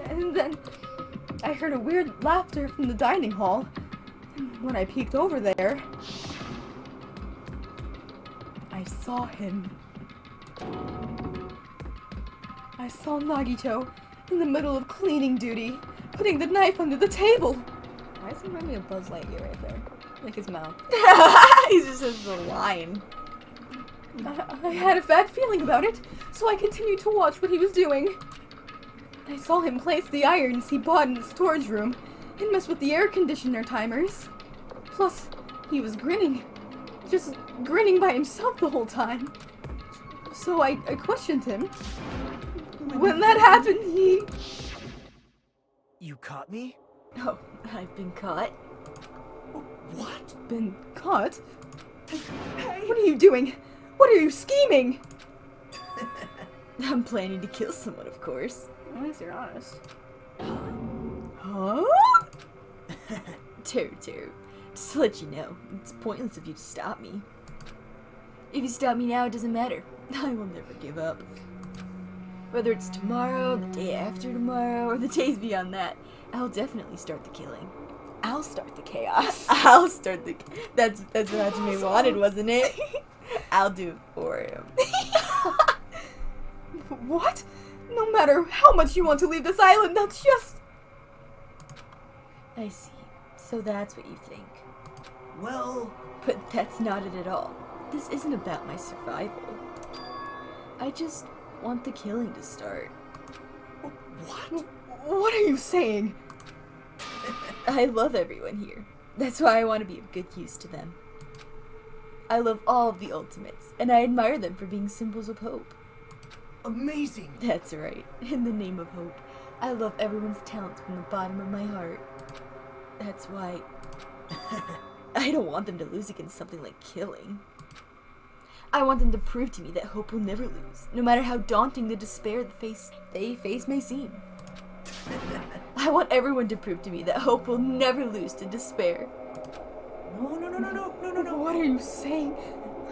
And then I heard a weird laughter from the dining hall. And when I peeked over there, I saw him. I saw Nagito in the middle of cleaning duty, putting the knife under the table. Why does he remind me of Buzz Lightyear right there? Like his mouth. He just says the line. I had a bad feeling about it, so I continued to watch what he was doing. I saw him place the irons he bought in the storage room and mess with the air conditioner timers. Plus, he was grinning. Just grinning by himself the whole time. So I questioned him. When that happened, You caught me? Oh, I've been caught. What? Been caught? What are you doing? What are you scheming? I'm planning to kill someone, of course. Unless you're honest. Huh? Teru, just to let you know, it's pointless of you to stop me. If you stop me now, it doesn't matter. I will never give up. Whether it's tomorrow, the day after tomorrow, or the days beyond that, I'll definitely start the killing. I'll start the chaos. I'll start the... That's what Hajime wanted, wasn't it? I'll do it for him. What? No matter how much you want to leave this island, that's just... I see. So that's what you think. Well... But that's not it at all. This isn't about my survival. I just want the killing to start. What? What are you saying? I love everyone here. That's why I want to be of good use to them. I love all of the Ultimates, and I admire them for being symbols of hope. Amazing! That's right. In the name of hope, I love everyone's talents from the bottom of my heart. That's why I don't want them to lose against something like killing. I want them to prove to me that hope will never lose, no matter how daunting the despair they face may seem. I want everyone to prove to me that hope will never lose to despair. No. What are you saying?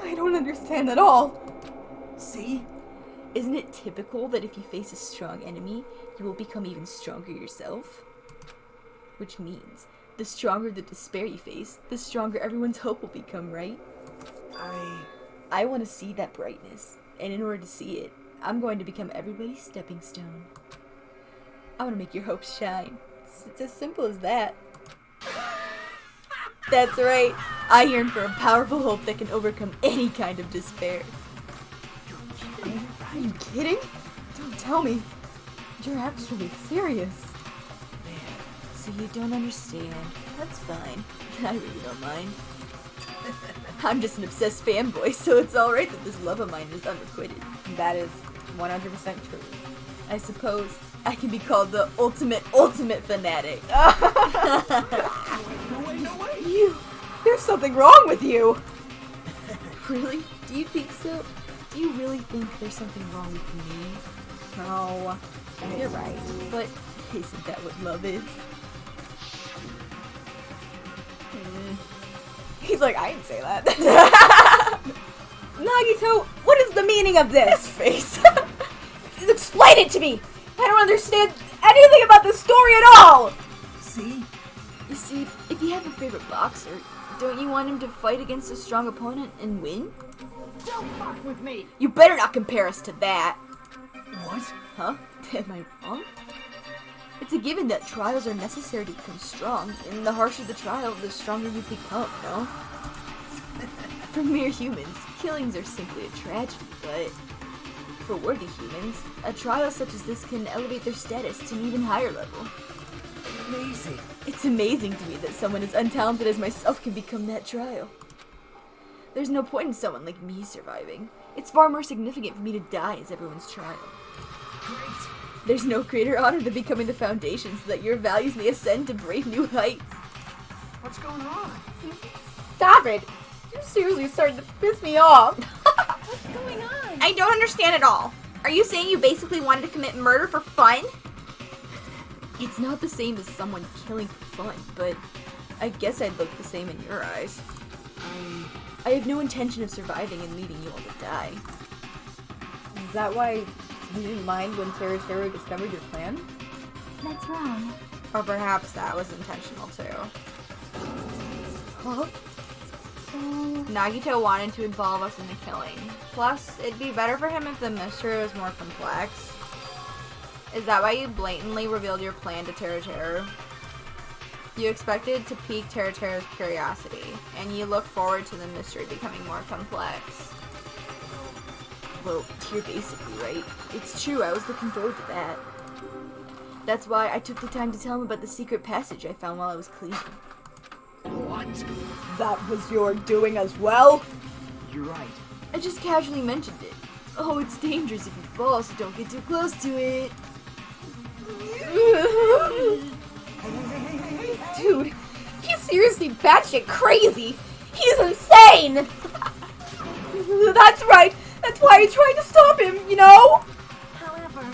I don't understand at all. See? Isn't it typical that if you face a strong enemy, you will become even stronger yourself? Which means, the stronger the despair you face, the stronger everyone's hope will become, right? I want to see that brightness, and in order to see it, I'm going to become everybody's stepping stone. I want to make your hopes shine. It's as simple as that. That's right. I yearn for a powerful hope that can overcome any kind of despair. Are you kidding? Don't tell me. You're actually serious. So you don't understand. That's fine. I really don't mind. I'm just an obsessed fanboy, so it's alright that this love of mine is unrequited. That is 100% true. I suppose I can be called the ultimate fanatic. No way! There's something wrong with you! Really? Do you think so? Do you really think there's something wrong with me? No. You're right. But isn't that what love is? He's like, I didn't say that. Nagito, what is the meaning of this? Face. Explain it to me! I don't understand anything about this story at all! See? You see, if you have a favorite boxer, don't you want him to fight against a strong opponent and win? Don't fuck with me! You better not compare us to that! What? Huh? Am I wrong? It's a given that trials are necessary to become strong, and the harsher the trial, the stronger you become, no? For mere humans, killings are simply a tragedy, but for worthy humans, a trial such as this can elevate their status to an even higher level. Amazing! It's amazing to me that someone as untalented as myself can become that trial. There's no point in someone like me surviving. It's far more significant for me to die as everyone's trial. Great! There's no greater honor than becoming the foundation so that your values may ascend to brave new heights. What's going on? Stop it! You're seriously starting to piss me off. What's going on? I don't understand at all. Are you saying you basically wanted to commit murder for fun? It's not the same as someone killing for fun, but I guess I'd look the same in your eyes. I have no intention of surviving and leaving you all to die. Is that why you didn't mind when Teru discovered your plan? That's wrong. Or perhaps that was intentional too. Huh? So, Nagito wanted to involve us in the killing. Plus, it'd be better for him if the mystery was more complex. Is that why you blatantly revealed your plan to Teru? You expected to pique Teru's curiosity, and you look forward to the mystery becoming more complex. Well, you're basically right. It's true, I was looking forward to that. That's why I took the time to tell him about the secret passage I found while I was cleaning. What? That was your doing as well? You're right. I just casually mentioned it. Oh, it's dangerous if you fall, so don't get too close to it. Dude, he's seriously batshit crazy. He's insane. That's right. That's why I tried to stop him, you know? However,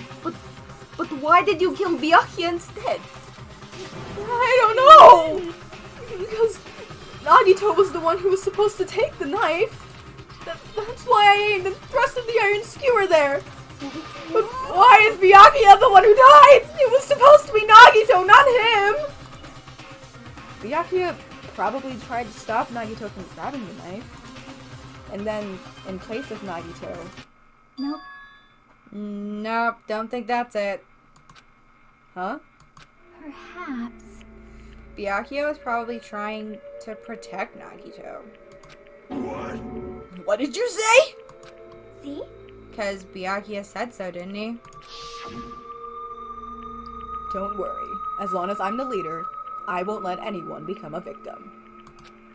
but why did you kill Byakuya instead? I don't know. Because Nagito was the one who was supposed to take the knife. That's why I aimed and thrusted the iron skewer there. But why is Byakuya the one who died? It was supposed to be Nagito, not him. Byakuya probably tried to stop Nagito from grabbing the knife. And then, in place of Nagito... Nope. Nope, don't think that's it. Huh? Perhaps. Byakuya was probably trying to protect Nagito. What? What did you say? See? Because Byakuya said so, didn't he? Don't worry. As long as I'm the leader, I won't let anyone become a victim.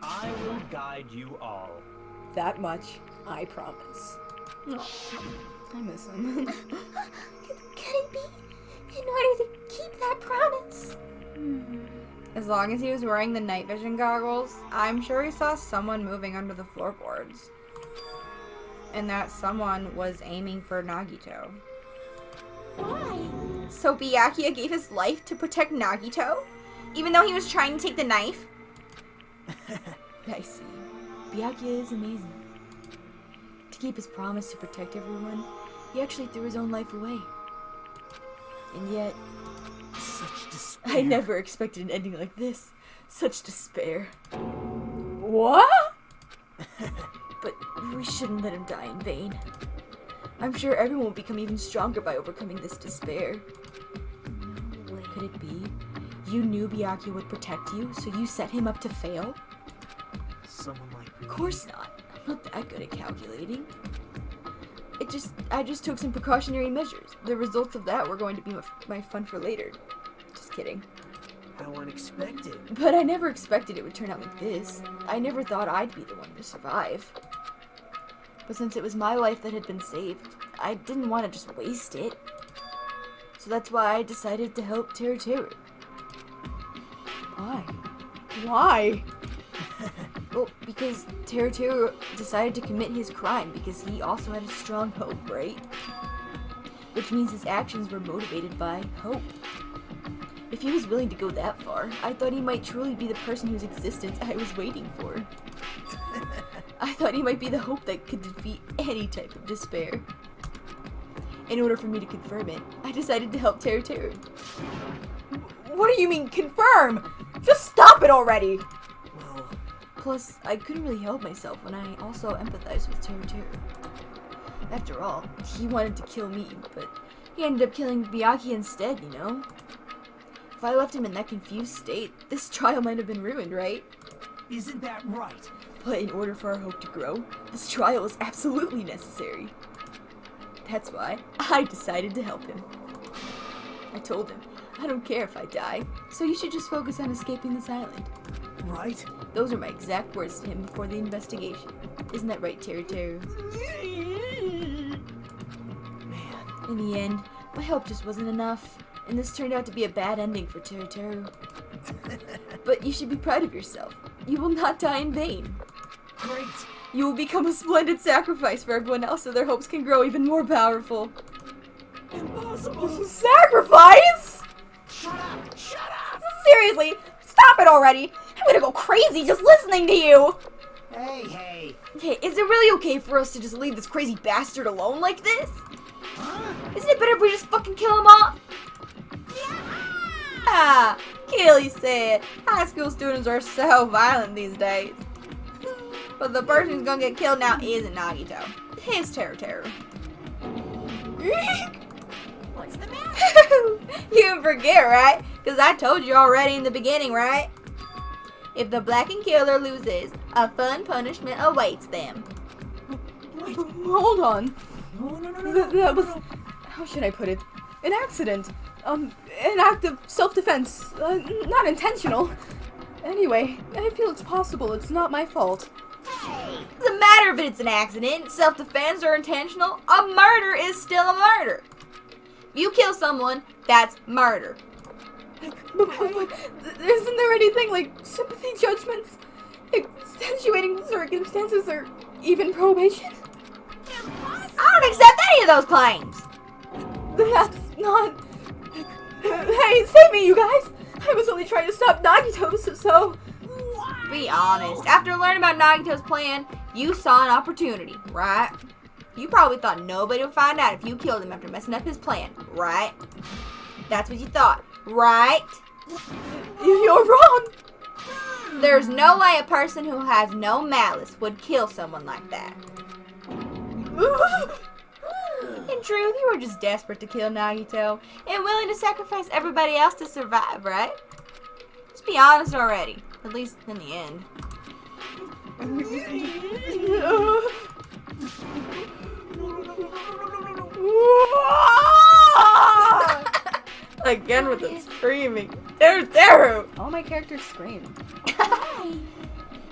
I will guide you all. That much, I promise. Oh, I miss him. Could it be in order to keep that promise? As long as he was wearing the night vision goggles, I'm sure he saw someone moving under the floorboards. And that someone was aiming for Nagito. Why? So Byakuya gave his life to protect Nagito? Even though he was trying to take the knife? I see. Byakuya is amazing. To keep his promise to protect everyone, he actually threw his own life away. And yet, Such despair. I never expected an ending like this. Such despair. What? But we shouldn't let him die in vain. I'm sure everyone will become even stronger by overcoming this despair. Could it be? You knew Byakuya would protect you, so you set him up to fail? Someone like me. Of course not. I'm not that good at calculating. I just took some precautionary measures. The results of that were going to be my fun for later. Just kidding. How unexpected. But I never expected it would turn out like this. I never thought I'd be the one to survive. But since it was my life that had been saved, I didn't want to just waste it. So that's why I decided to help Teru. Why? Why? Well, because Teru decided to commit his crime because he also had a strong hope, right? Which means his actions were motivated by hope. If he was willing to go that far, I thought he might truly be the person whose existence I was waiting for. I thought he might be the hope that could defeat any type of despair. In order for me to confirm it, I decided to help Teru. What do you mean, confirm? Just stop it already! Well, plus, I couldn't really help myself when I also empathized with Teru. After all, he wanted to kill me, but he ended up killing Byakuya instead, you know? If I left him in that confused state, this trial might have been ruined, right? isn't that right? But in order for our hope to grow, this trial is absolutely necessary. That's why I decided to help him. I told him, I don't care if I die, so you should just focus on escaping this island. Right? Those are my exact words to him before the investigation. Isn't that right, Teru? Man. In the end, my help just wasn't enough, and this turned out to be a bad ending for Teru. But you should be proud of yourself. You will not die in vain. Great. You will become a splendid sacrifice for everyone else so their hopes can grow even more powerful. Impossible. Sacrifice? Shut up. Shut up. Seriously, stop it already. I'm gonna go crazy just listening to you. Hey. Hey, is it really okay for us to just leave this crazy bastard alone like this? Huh? Isn't it better if we just fucking kill him off? Ah, Keely said, high school students are so violent these days. But the person who's gonna get killed now isn't Nagito. It's Teru. What's the matter? You can forget, right? Because I told you already in the beginning, right? If the blackened killer loses, a fun punishment awaits them. Wait. Hold on. No. That was... How should I put it? An accident. An act of self-defense. Not intentional. Anyway, I feel it's possible it's not my fault. Doesn't matter if it's an accident, self-defense, or intentional. A murder is still a murder. If you kill someone, that's murder. Isn't there anything like sympathy judgments, extenuating circumstances, or even probation? I don't accept any of those claims. That's not... Hey, save me, you guys! I was only trying to stop Nagito, so... Be honest. After learning about Nagito's plan, you saw an opportunity, right? You probably thought nobody would find out if you killed him after messing up his plan, right? That's what you thought, right? You're wrong! There's no way a person who has no malice would kill someone like that. In truth, you were just desperate to kill Nagito and willing to sacrifice everybody else to survive, right? Just be honest already, at least in the end. Again with the screaming. Teru! All my characters scream.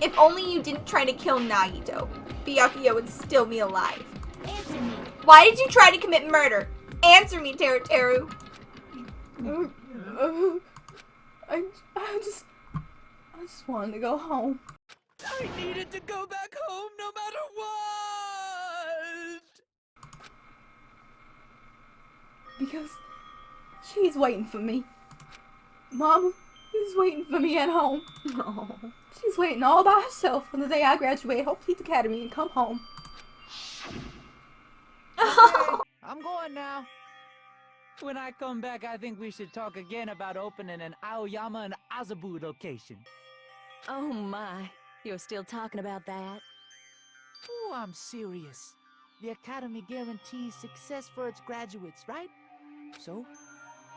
If only you didn't try to kill Nagito, Byakuya would still be alive. Answer me. Why did you try to commit murder? Answer me, Teru. I just wanted to go home. I needed to go back home no matter what! Because she's waiting for me. Mama is waiting for me at home. No. She's waiting all by herself for the day I graduate Hope Heath Academy and come home. I'm going now. When I come back, I think we should talk again about opening an Aoyama and Azabu location. Oh my, you're still talking about that? Oh, I'm serious. The Academy guarantees success for its graduates, right? So,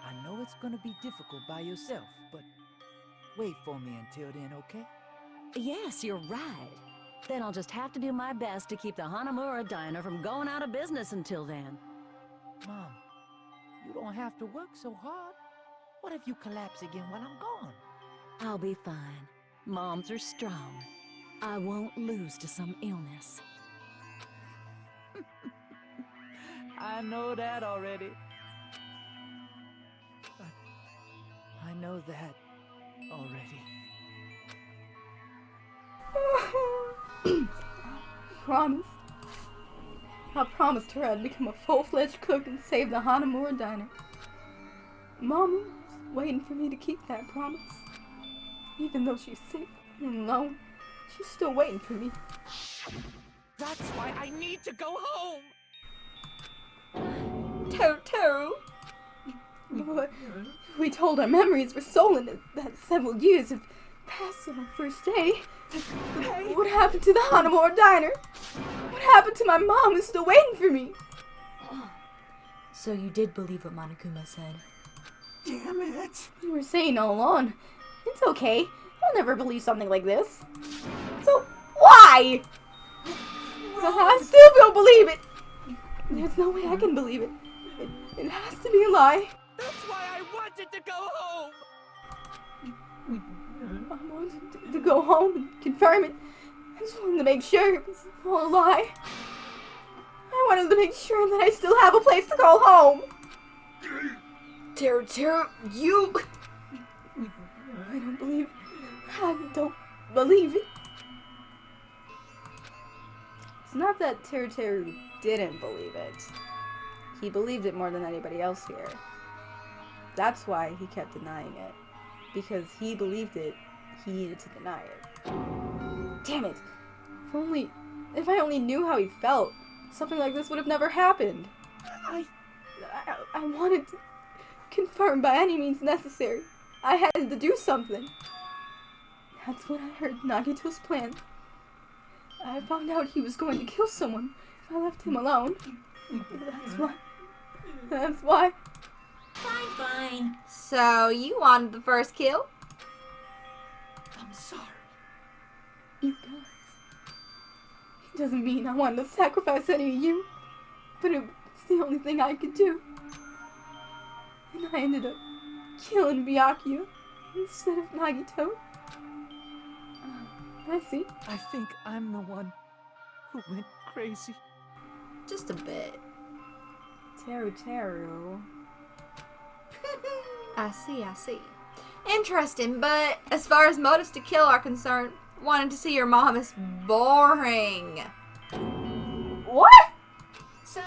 I know it's gonna be difficult by yourself, but wait for me until then, okay? Yes, you're right. Then I'll just have to do my best to keep the Hanamura Diner from going out of business until then. Mom, you don't have to work so hard. What if you collapse again while I'm gone? I'll be fine. Moms are strong. I won't lose to some illness. I know that already. I know that already. I promised her I'd become a full-fledged cook and save the Hanamura Diner. Mama's waiting for me to keep that promise. Even though she's sick and alone, she's still waiting for me. That's why I need to go home! Teru. But we told our memories were stolen that several years have passed on our first day. What happened to the Hanamura Diner? What happened to my mom who's still waiting for me? So you did believe what Monokuma said? Damn it! You were saying all along. It's okay. I'll never believe something like this. So, why? I still don't believe it. There's no way I can believe it. It has to be a lie. That's why I wanted to go home! I wanted to go home and confirm it. I just wanted to make sure it was all a lie. I wanted to make sure that I still have a place to call home. Teru, you... I don't believe it. I don't believe it. It's not that Teru didn't believe it. He believed it more than anybody else here. That's why he kept denying it. Because he believed it, he needed to deny it. Damn it! If I only knew how he felt, something like this would have never happened. I wanted to confirm by any means necessary. I had to do something. That's when I heard Nagito's plan. I found out he was going to kill someone if I left him alone. That's why. Fine. So, you wanted the first kill? I'm sorry. You guys. It doesn't mean I wanted to sacrifice any of you, but it was the only thing I could do. And I ended up killing Byakuya instead of Nagito. I see. I think I'm the one who went crazy. Just a bit. Teru. I see. Interesting, but as far as motives to kill are concerned, wanting to see your mom is boring. What? So...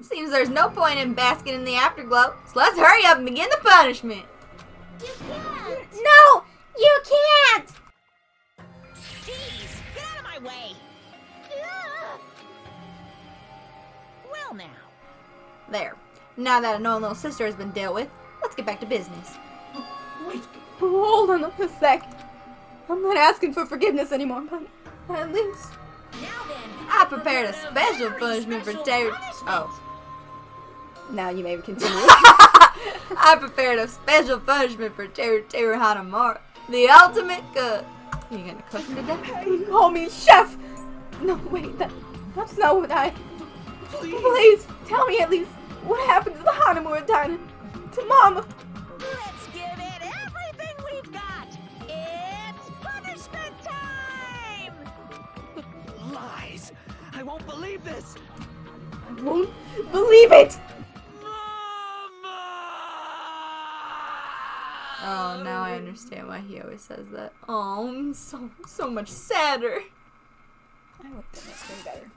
Seems there's no point in basking in the afterglow, so let's hurry up and begin the punishment. You can't! No! You can't! Jeez, get out of my way! Well now. There. Now that annoying little sister has been dealt with, let's get back to business. Wait. Hold on a sec. I'm not asking for forgiveness anymore, but at least... Now then, I prepared a special punishment for Teru. Oh. Now you may continue. I prepared a special punishment for Teru Hanamura. The ultimate cook. Are you gonna cook him to death? Call me chef! No, wait, that's not what I... Please, tell me at least what happened to the Hanamura diner. To Mama. let's give it everything we've got. It's punishment time! Lies! I won't believe this! I won't believe it! Oh, now I understand why he always says that. Oh, I'm so much sadder. I like the next thing better.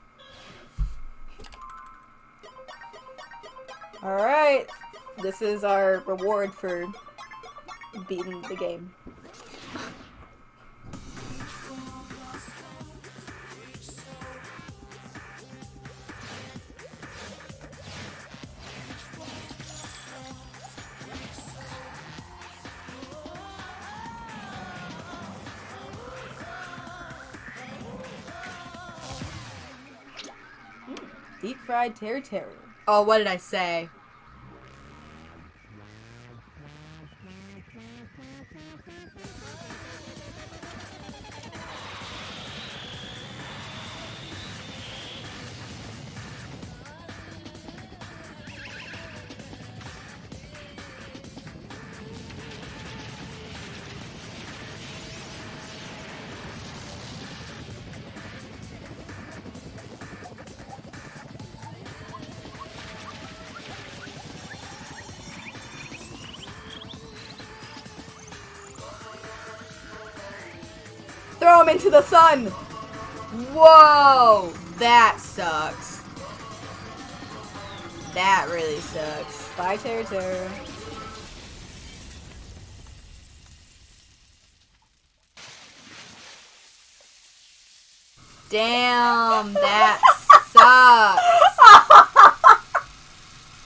Alright. This is our reward for beating the game. Deep fried Teru. Oh, what did I say? Throw him into the sun! Whoa! That sucks. That really sucks. Bye, Teru. Damn, that sucks.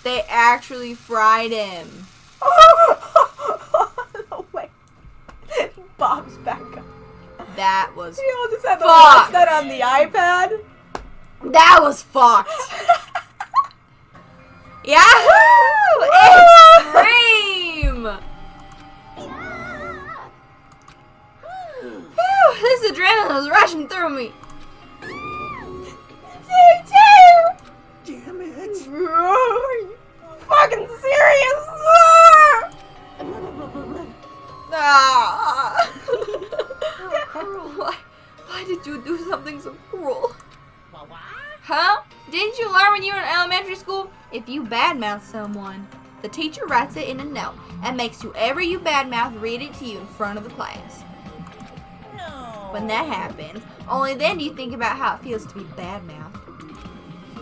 They actually fried him. Oh, wait. Bob's back up. That was You all just had to watch fucked. that on the iPad? That was fucked. Yahoo! Extreme! Whew, this adrenaline is rushing through me. Damn it. Are you fucking serious? Ah. Why did you do something so cruel? Huh? Didn't you learn when you were in elementary school? If you badmouth someone, the teacher writes it in a note and makes whoever you badmouth read it to you in front of the class. No. When that happens, only then do you think about how it feels to be badmouthed.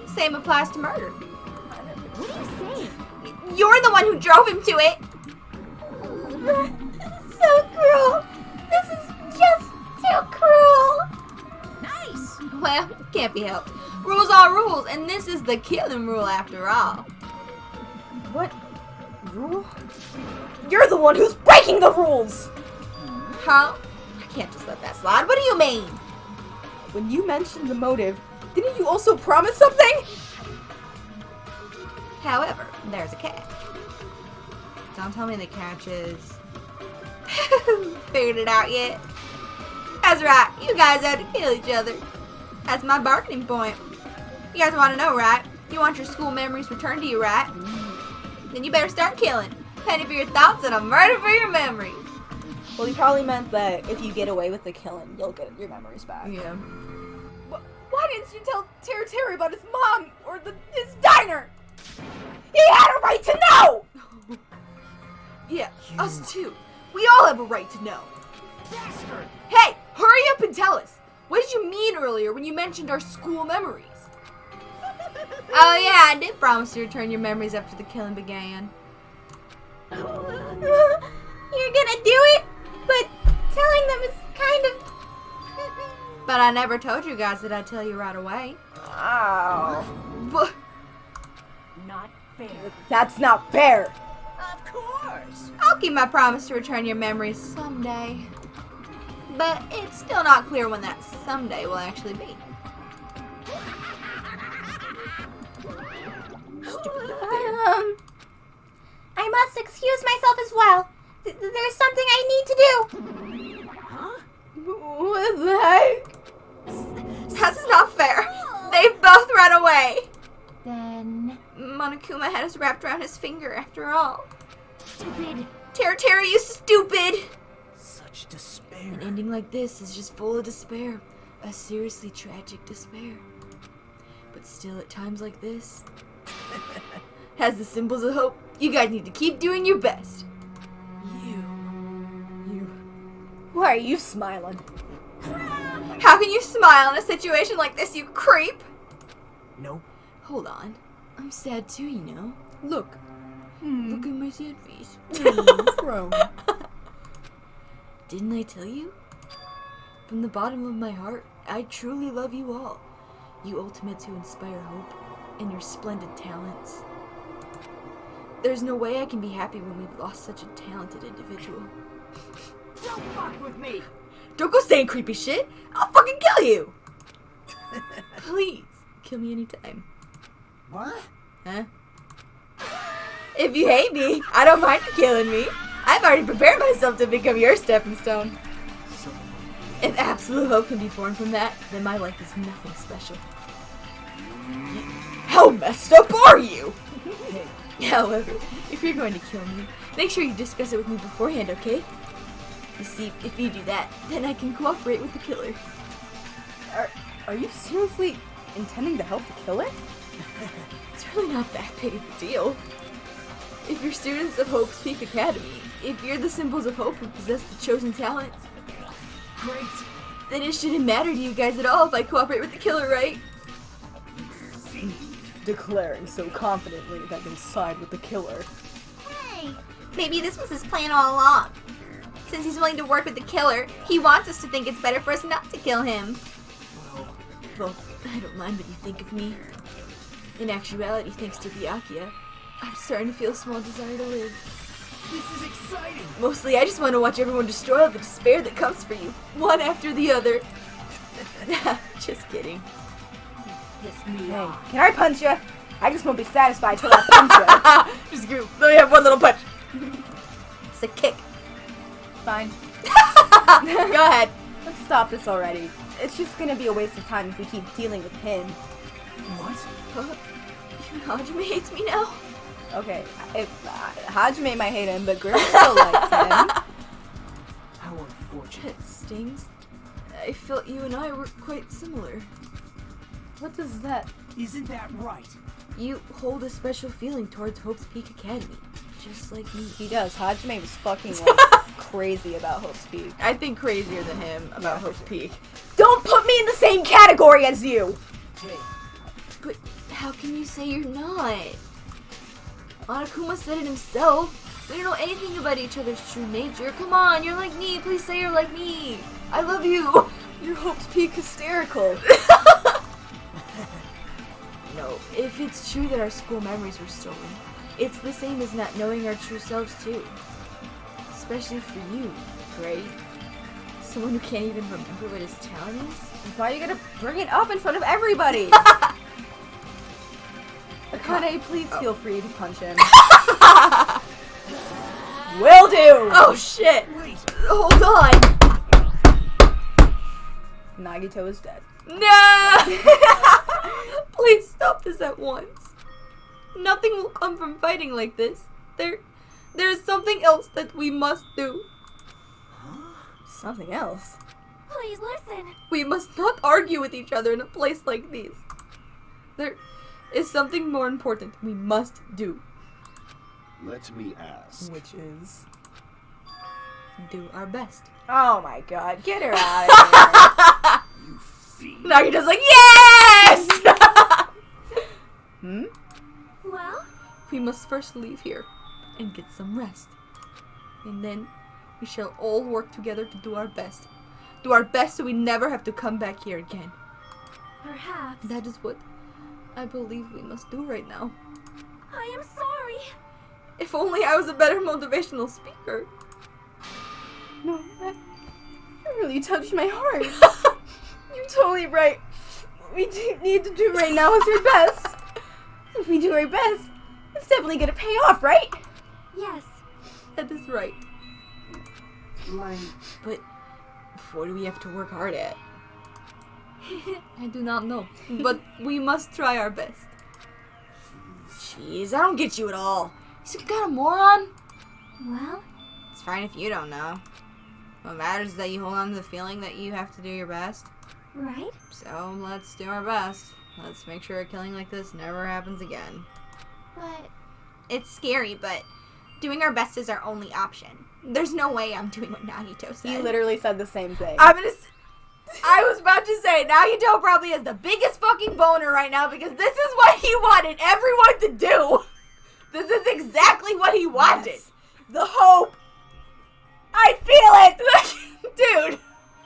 Same applies to murder. What do you say? You're the one who drove him to it. So cruel! This is just too cruel! Nice. Well, can't be helped. Rules are rules, and this is the killing rule after all. What rule? You're the one who's breaking the rules! Huh? I can't just let that slide. What do you mean? When you mentioned the motive, didn't you also promise something? However, there's a catch. Don't tell me the catch is... Figured it out yet? That's right, you guys had to kill each other. That's my bargaining point. You guys want to know, right? You want your school memories returned to you, right? Then you better start killing. Penny for your thoughts and a murder for your memories. Well, he probably meant that if you get away with the killing, you'll get your memories back. Yeah. Why didn't you tell Terry about his mom or his diner? He had a right to know! Yeah, us too. We all have a right to know. Bastard! Hey, hurry up and tell us. What did you mean earlier when you mentioned our school memories? Oh yeah, I did promise to return your memories after the killing began. You're gonna do it? But telling them is kind of... But I never told you guys that I'd tell you right away. Ow. But Not fair. That's not fair! Of course. I'll keep my promise to return your memories someday. But it's still not clear when that someday will actually be. I must excuse myself as well. There's something I need to do. Huh? What the heck? That's not fair. They both ran away. Then... Monokuma had us wrapped around his finger after all. Stupid. Terry, you stupid! Such despair. An ending like this is just full of despair. A seriously tragic despair. But still, at times like this, has the symbols of hope, you guys need to keep doing your best. Why are you smiling? How can you smile in a situation like this, you creep? Nope. Hold on. I'm sad too, you know. Look. Look at my sad face. Bro. Didn't I tell you? From the bottom of my heart, I truly love you all. You ultimates who inspire hope, and your splendid talents. There's no way I can be happy when we've lost such a talented individual. Don't fuck with me! Don't go saying creepy shit! I'll fucking kill you! Please, kill me anytime. What? Huh? If you hate me, I don't mind you killing me. I've already prepared myself to become your stepping stone. If absolute hope can be born from that, then my life is nothing special. How messed up are you? However, if you're going to kill me, make sure you discuss it with me beforehand, okay? You see, if you do that, then I can cooperate with the killer. Are you seriously intending to help the killer? It's really not that big of a deal. If you're students of Hope's Peak Academy, if you're the symbols of hope who possess the chosen talents, Great. then it shouldn't matter to you guys at all if I cooperate with the killer, right? Declaring so confidently that they side with the killer. Hey, Maybe this was his plan all along. Since he's willing to work with the killer, he wants us to think it's better for us not to kill him. Well, I don't mind what you think of me. In actuality, thanks to Byakuya, I'm starting to feel a small desire to live. This is exciting! Mostly, I just want to watch everyone destroy all the despair that comes for you, one after the other. Just kidding. Piss me Hey, off. can I punch you? I just won't be satisfied till I punch you. Just go. Let me have one little punch. It's a kick. Fine. Go ahead. Let's stop this already. It's just gonna be a waste of time if we keep dealing with him. What? Even Hajime hates me now? Okay, Hajime might hate him, but Grim still likes him. How unfortunate. It stings. I felt you and I were quite similar. What does that... Isn't that right? You hold a special feeling towards Hope's Peak Academy, just like me. He does. Hajime was fucking like crazy about Hope's Peak. I think crazier than him about Hope's Peak. Don't put me in the same category as you! Hey, But how can you say you're not? Monokuma said it himself. We don't know anything about each other's true nature. Come on, you're like me. Please say you're like me. I love you. Your Hope's Peak hysterical. No, if it's true that our school memories were stolen, it's the same as not knowing our true selves too. Especially for you, right? Someone who can't even remember what his talent is? Why are you gonna bring it up in front of everybody? Akane, please feel free to punch him. Will do! Oh shit! wait. Hold on! Nagito is dead. No! Please stop this at once. Nothing will come from fighting like this. There's something else that we must do. Huh? something else. Please listen. We must not argue with each other in a place like this. There is something more important we must do. Let me ask. Which is... Do our best. Oh my god, get her out of here. You fiend. Nagito's like, yes! Well, We must first leave here and get some rest. And then we shall all work together to do our best. Do our best so we never have to come back here again. perhaps. That is what I believe we must do right now. I am sorry. If only I was a better motivational speaker. No, that really touched my heart. You're totally right. What we need to do right now is our best. If we do our best, it's definitely gonna pay off, right? Yes. That is right. But what do we have to work hard at? I do not know. But we must try our best. Jeez, I don't get you at all. You some kind of moron? Well, It's fine if you don't know. What matters is that you hold on to the feeling that you have to do your best. right? So let's do our best. Let's make sure a killing like this never happens again. But It's scary, but doing our best is our only option. There's no way I'm doing what Nagito said. You literally said the same thing. I was about to say, Nagito probably has the biggest fucking boner right now because this is what he wanted everyone to do. This is exactly what he wanted. Yes. The hope. I feel it. Dude.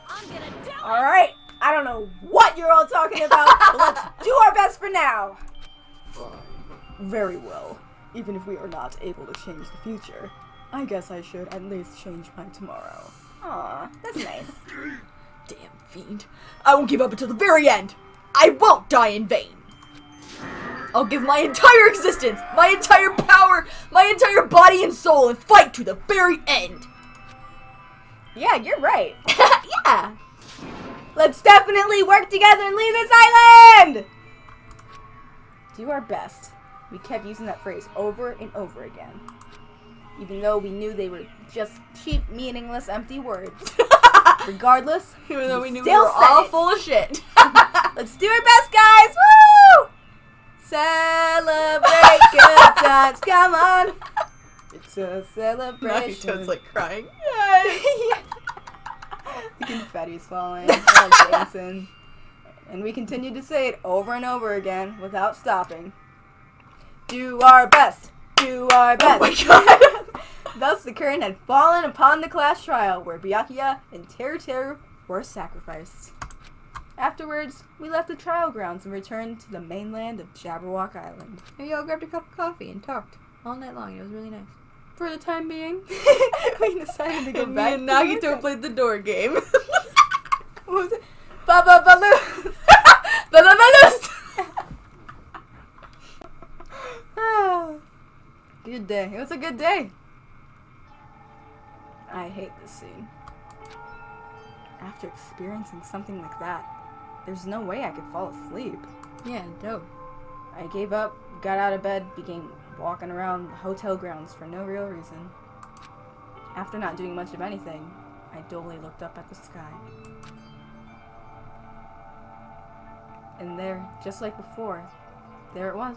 I'm gonna do it! Alright, I don't know what you're all talking about, but let's do our best for now. Very well. Even if we are not able to change the future, I guess I should at least change my tomorrow. Aw, that's nice. Damn fiend. I won't give up until the very end. I won't die in vain. I'll give my entire existence, my entire power, my entire body and soul and fight to the very end. Yeah, you're right. Yeah. Let's definitely work together and leave this island! Do our best. We kept using that phrase over and over again. Even though we knew they were just cheap, meaningless, empty words. Regardless, Even though we knew we still were said all it. full of shit. Let's do our best, guys! Woo! Celebrate good times, come on! It's a celebration. Nagito's like crying. The confetti's falling, we're all dancing. And we continue to say it over and over again without stopping. Do our best! Do our best! Oh my god! Thus the curtain had fallen upon the class trial, where Byakuya and Teru were sacrificed. Afterwards, we left the trial grounds and returned to the mainland of Jabberwock Island. We all grabbed a cup of coffee and talked all night long. It was really nice. For the time being, we decided to go And back. me and Nagito played the door game. What was it? Baba Baloo! Baba Baloo! Good day. It was a good day. I hate this scene. After experiencing something like that, there's no way I could fall asleep. Yeah, dope. I gave up, got out of bed, began walking around the hotel grounds for no real reason. After not doing much of anything, I dully looked up at the sky. And there, just like before, there it was.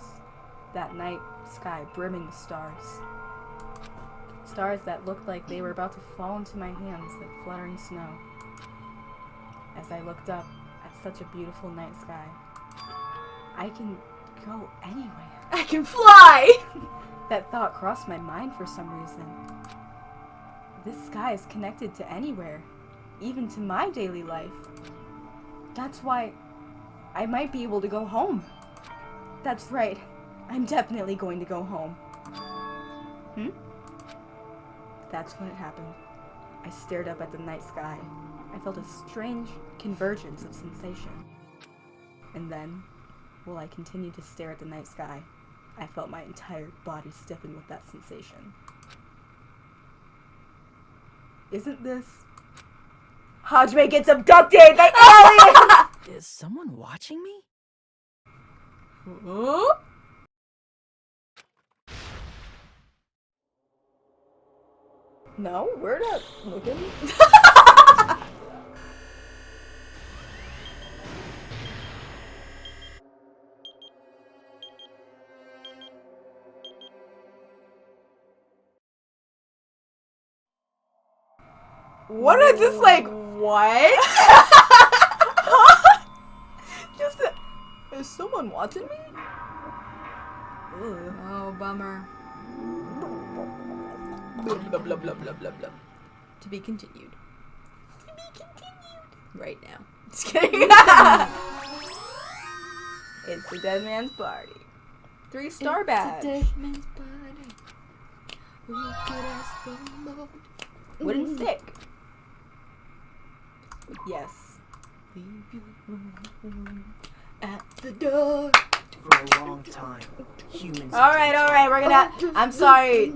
That night sky brimming with stars. Stars that looked like they were about to fall into my hands like fluttering snow. As I looked up at such a beautiful night sky, I can go anywhere. I can fly! That thought crossed my mind for some reason. This sky is connected to anywhere, even to my daily life. That's why I might be able to go home. That's right. I'm definitely going to go home. That's when it happened. I stared up at the night sky. I felt a strange convergence of sensation. And then, while I continued to stare at the night sky, I felt my entire body stiffen with that sensation. Isn't this... Hajime gets abducted by aliens! Is someone watching me? Oh? No, we're not looking. What is this, like, what? Is someone watching me? Ugh. Oh, bummer. Blah, blah, blah, blah, blah, blah, blah. To be continued. Right now. Just kidding. It's the dead man's party. 3-star badge. Dead man's party. We could ask for more. Wooden stick. Yes. Leave you at the door. For a long time, humans. Alright, we're gonna. I'm sorry.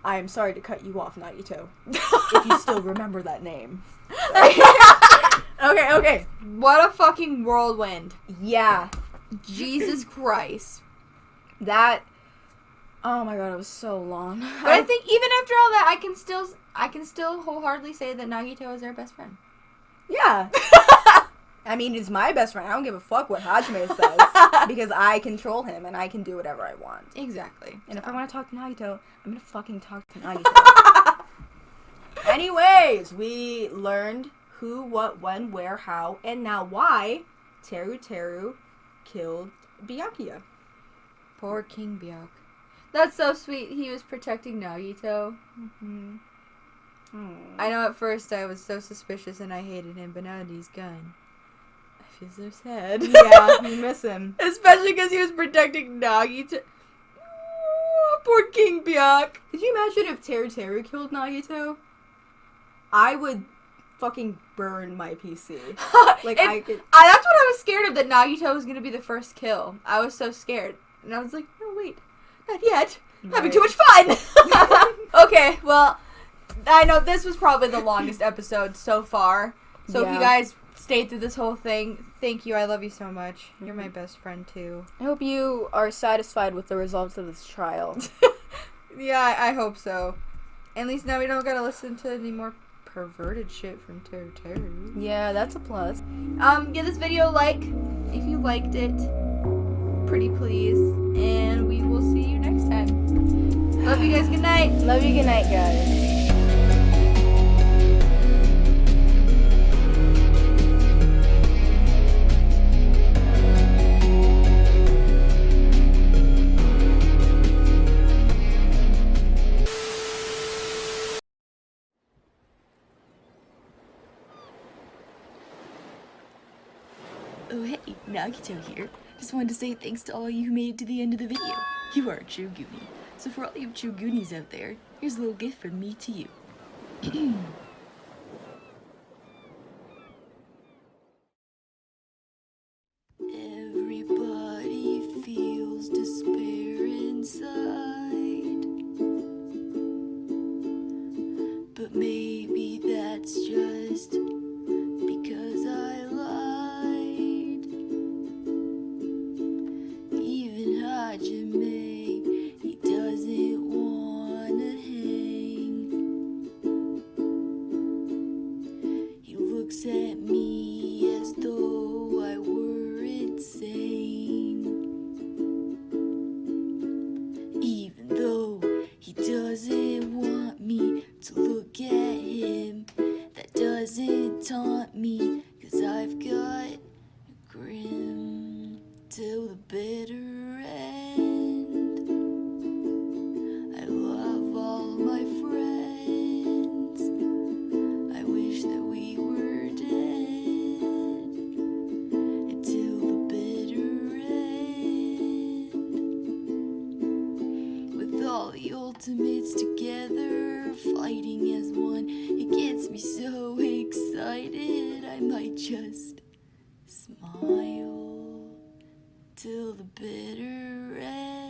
I am sorry to cut you off, Nagito. If you still remember that name. Okay. What a fucking whirlwind. Yeah. Jesus Christ. That. Oh my god, it was so long. But I think even after all that, I can still wholeheartedly say that Nagito is our best friend. Yeah. I mean, he's my best friend. I don't give a fuck what Hajime says. Because I control him and I can do whatever I want. Exactly. And if I want to talk to Nagito, I'm gonna fucking talk to Nagito. Anyways, we learned who, what, when, where, how, and now why Teru killed Byakuya. Poor King Byakuya. That's so sweet. He was protecting Nagito. Mm-hmm. I know at first I was so suspicious and I hated him, but now that he's gone, I feel so sad. Yeah, you miss him. Especially because he was protecting Nagito. Oh, poor King Byakuya. Could you imagine if Teru killed Nagito? I would fucking burn my PC. Like, I could... That's what I was scared of, that Nagito was going to be the first kill. I was so scared. And I was like, no, wait. Not yet. I'm having too much fun. Okay, well, I know this was probably the longest episode so far. So if you guys stayed through this whole thing, thank you. I love you so much. You're my best friend, too. I hope you are satisfied with the results of this trial. Yeah, I hope so. At least now we don't gotta listen to any more perverted shit from Teru. Yeah, that's a plus. Give this video a like if you liked it. Pretty please. And we will see you next time. Love you guys. Good night. Love you. Good night, guys. Oh hey, Nagito here. Just wanted to say thanks to all you who made it to the end of the video. You are a true Goonie. So for all you true Goonies out there, here's a little gift from me to you. Everybody feels despair inside, but maybe that's just because I lied. Even Hajime, he doesn't wanna hang. He looks at me as though I were insane. Even though he doesn't want me to look at him, that doesn't taunt me, 'cause I've got a grin till the bitter end. I love all my friends. I wish that we were dead until the bitter end. With all the ultimates together, fighting as one, it gets me so excited. I might just smile till the bitter end.